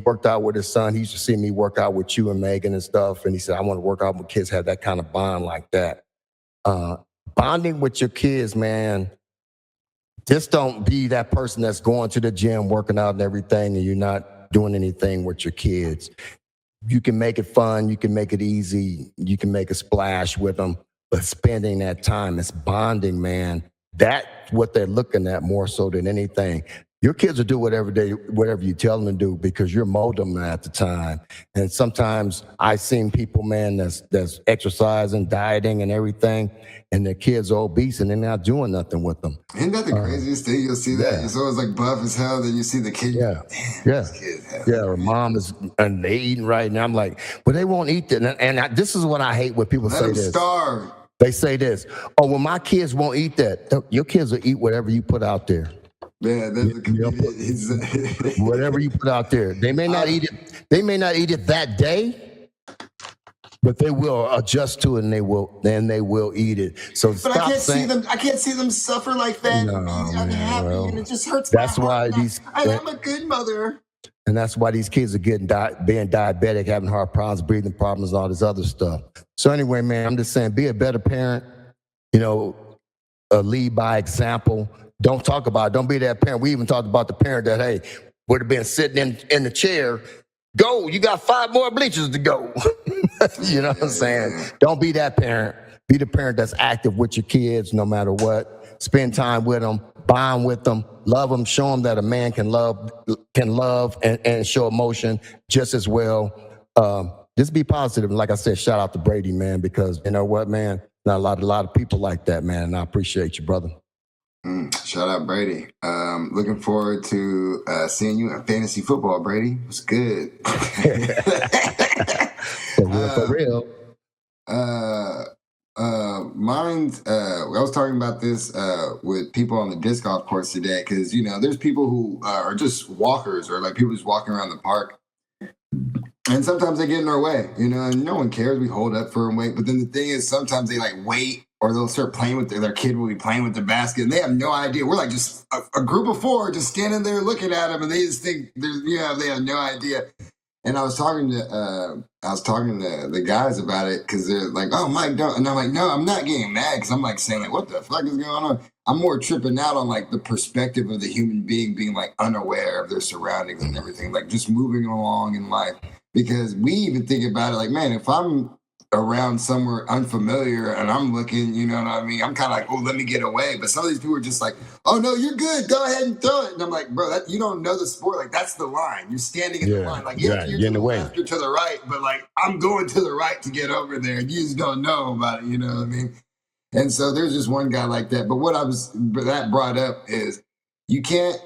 worked out with his son. He used to see me work out with you and Megan and stuff. And he said, I want to work out with kids, have that kind of bond like that. Bonding with your kids, man, just don't be that person that's going to the gym, working out and everything, and you're not doing anything with your kids. You can make it fun. You can make it easy. You can make a splash with them. But spending that time, it's bonding, man. That's what they're looking at more so than anything. Your kids will do whatever you tell them to do because you're molding them at the time. And sometimes I've seen people, man, that's exercising, dieting and everything, and their kids are obese and they're not doing nothing with them. Isn't that the craziest thing? You'll see that. It's always like buff as hell, then you see the kid. Her mom and they eating right. And I'm like, but they won't eat that. And this is what I hate when people say this. Starve. They say this, well, my kids won't eat that. Your kids will eat whatever you put out there. Yeah, that's whatever you put out there. They may not eat it. They may not eat it that day, but they will adjust to it, and they will eat it. So, but I can't see them suffer like that and be unhappy, and it just hurts my heart. That's why I'm a good mother. And that's why these kids are being diabetic, having heart problems, breathing problems, all this other stuff. So anyway, man, I'm just saying, be a better parent. Lead by example. Don't be that parent. We even talked about the parent that, hey, would have been sitting in the chair. Go, you got 5 more bleachers to go. You know what I'm saying? Don't be that parent. Be the parent that's active with your kids no matter what. Spend time with them, bond with them, love them, show them that a man can love and show emotion just as well. Just be positive. And like I said, shout out to Brady, man, because you know what, man? Not a lot of people like that, man. And I appreciate you, brother. Shout out Brady. Looking forward to seeing you in fantasy football, Brady. It was good. For real. I was talking about this with people on the disc golf course today, because there's people who are just walkers, or like people just walking around the park, and sometimes they get in our way, and no one cares. We hold up for them, wait. But then the thing is, sometimes they like wait, or they'll start playing with their kid will be playing with the basket, and they have no idea. We're like just a group of 4 just standing there looking at them, and they just think they have no idea. And I was talking to the guys about it, because they're like, "Oh, Mike, don't." And I'm like, "No, I'm not getting mad, because I'm like saying like, what the fuck is going on?" I'm more tripping out on like the perspective of the human being being like unaware of their surroundings and everything, like just moving along in life. Because we even think about it like, man, if I'm around somewhere unfamiliar and I'm looking, you know what I mean? I'm kind of like, oh, let me get away. But some of these people are just like, oh, no, you're good. Go ahead and throw it. And I'm like, bro, you don't know the sport. Like, that's the line. You're standing in the line. Like, you're to the left, you're to the right. But, like, I'm going to the right to get over there. You just don't know about it. You know what I mean? And so there's just one guy like that. But that brought up is you can't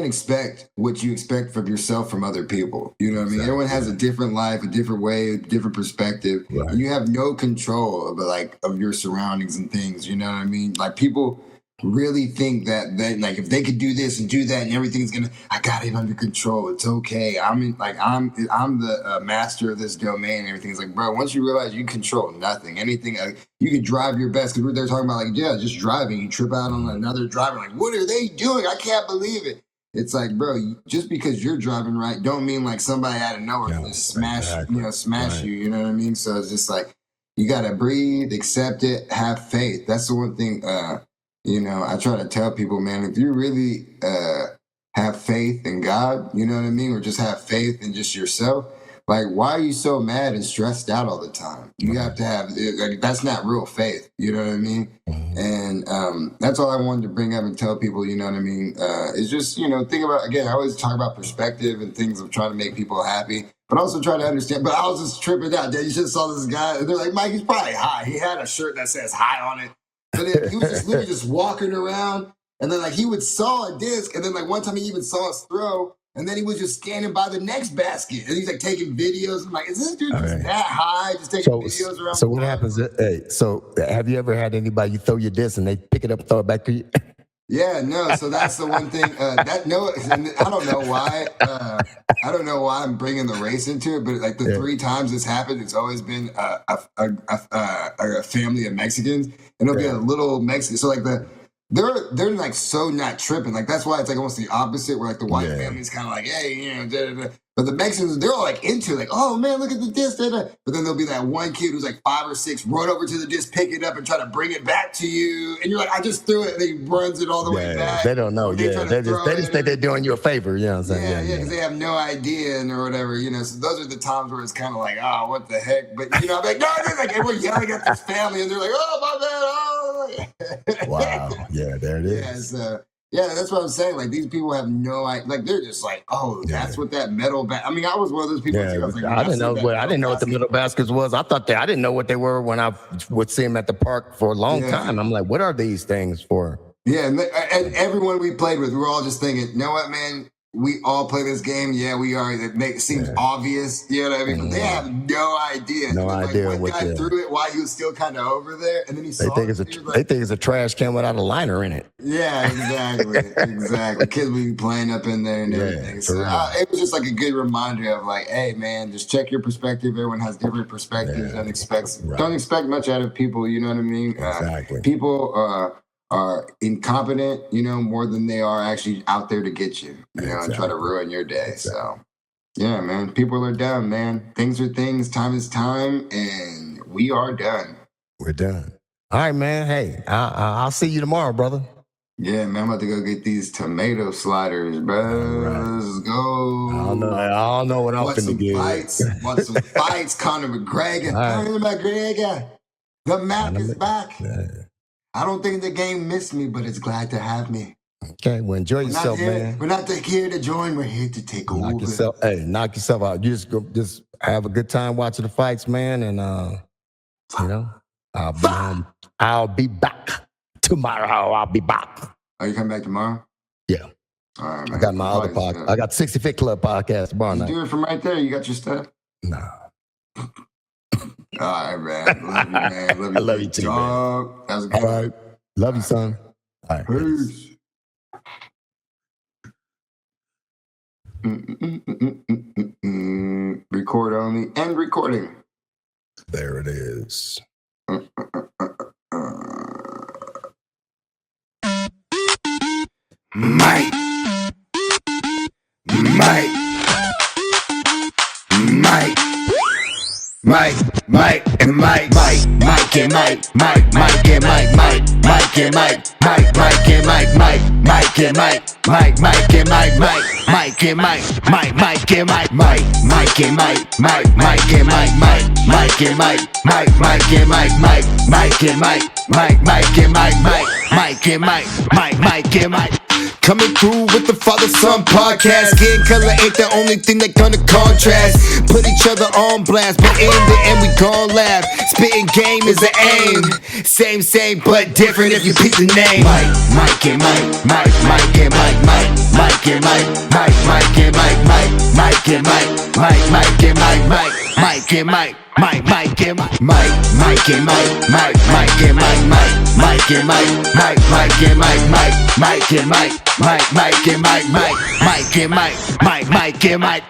expect what you expect from yourself from other people. You know what I mean? Everyone has a different life, a different way, a different perspective. Right. And you have no control of your surroundings and things. You know what I mean? Like, people really think that like if they could do this and do that and everything's I got it under control. It's okay. I'm the master of this domain and everything's like, bro, once you realize you control nothing, anything, you can drive your best, because they're talking about like, just driving, you trip out on another driver, like, what are they doing? I can't believe it. It's like, bro, just because you're driving right don't mean like somebody out of nowhere can just smash right. You know what I mean? So it's just like, you got to breathe, accept it, have faith. That's the one thing, I try to tell people, man, if you really have faith in God, you know what I mean? Or just have faith in just yourself, like, why are you so mad and stressed out all the time? You have to have, like, that's not real faith. You know what I mean? And that's all I wanted to bring up and tell people, you know what I mean? It's just, think about, again, I always talk about perspective and things of trying to make people happy, but also try to understand. But I was just tripping out. You just saw this guy, and they're like, Mike, he's probably high. He had a shirt that says high on it. But he was just literally just walking around, and then like he would saw a disc, and then like one time he even saw us throw, and then he was just standing by the next basket, and he's like taking videos. I'm like, is this dude just that high, just taking videos around? So what happens? So have you ever had anybody, you throw your disc and they pick it up and throw it back to you? Yeah, no. So that's the one thing. I don't know why. I don't know why I'm bringing the race into it, but like the 3 times this happened, it's always been a family of Mexicans, and it'll be a little Mexican. So like they're like so not tripping. Like that's why it's like almost the opposite, where like the white family's kind of like, hey, da, da, da. But the Mexicans, they're all like into it, like, oh man, look at the disc. Da, da. But then there'll be that one kid who's like 5 or 6, run over to the disc, pick it up, and try to bring it back to you. And you're like, I just threw it. And he runs it all the way back. They don't know. They just think they're doing you a favor. You know what I'm saying? Yeah, because they have no idea or whatever. So those are the times where it's kind of like, oh, what the heck? But I'm like, no, they're like, everyone's yelling at this family, and they're like, oh my bad, oh. Wow. Yeah, there it is. Yeah, that's what I'm saying. Like, these people have no idea. Like, they're just like, oh, that's what that metal I mean, I was one of those people. Yeah, too. I didn't know what the metal baskets was. I didn't know what they were when I would see them at the park for a long time. I'm like, what are these things for? Yeah, and everyone we played with, we were all just thinking, you know what, man? we all play this game. Yeah, we are. It seems obvious. You know what I mean? But they have no idea. No idea one what guy threw it while he was still kind of over there, and then he saw they think it's a trash can without a liner in it. Yeah, exactly. Kids would be playing up in there and everything. So it was just like a good reminder of like, hey man, just check your perspective. Everyone has different perspectives and don't expect much out of people. You know what I mean? Exactly. People are incompetent, more than they are actually out there to get you, and try to ruin your day. So, yeah, man, people are done, man. Things are things, time is time, and we are done. We're done. All right, man. Hey, I'll see you tomorrow, brother. Yeah, man, I'm about to go get these tomato sliders, bro. Right. Let's go. I don't know what I'm finna get. Want some fights, Conor McGregor. Conor McGregor. The map is back. Yeah. I don't think the game missed me, but it's glad to have me. Okay, well, enjoy yourself, man. We're not here to join. We're here to take over. Knock yourself out. You just have a good time watching the fights, man. And I'll be home. I'll be back tomorrow. I'll be back. Are you coming back tomorrow? Yeah. All right, man. I got my other podcast. I got 60 Fit Club podcast tomorrow night. You do it from right there. You got your stuff. Nah. All right, man. Love you, man. I love you too, man. That was good. All right. Love you, son. All right. Peace. Record only and recording. There it is. Mike, and Mike, Mike and Mike, Mike and Mike, Mike and Mike, Mike and Mike, Mike and Mike, Mike and Mike, Mike and Mike, Mike and Mike, Mike and Mike, Mike and Mike, Mike and Mike, Mike and Mike, Mike and Mike, Mike and Mike, Mike and Mike, Mike and Mike. Coming through with the father-son podcast. Skin color ain't the only thing that gonna contrast. Put each other on blast, but in the end we gon' laugh. Spitting game is the aim. Same, but different if you pick the name. Mike and Mike, Mike and Mike, Mike and Mike, Mike and Mike, Mike and Mike, Mike and Mike, Mike and Mike. Mike and Mike, Mike and Mike, Mike and Mike, Mike and Mike, Mike and Mike, Mike and Mike, Mike and Mike, Mike and Mike, Mike and Mike.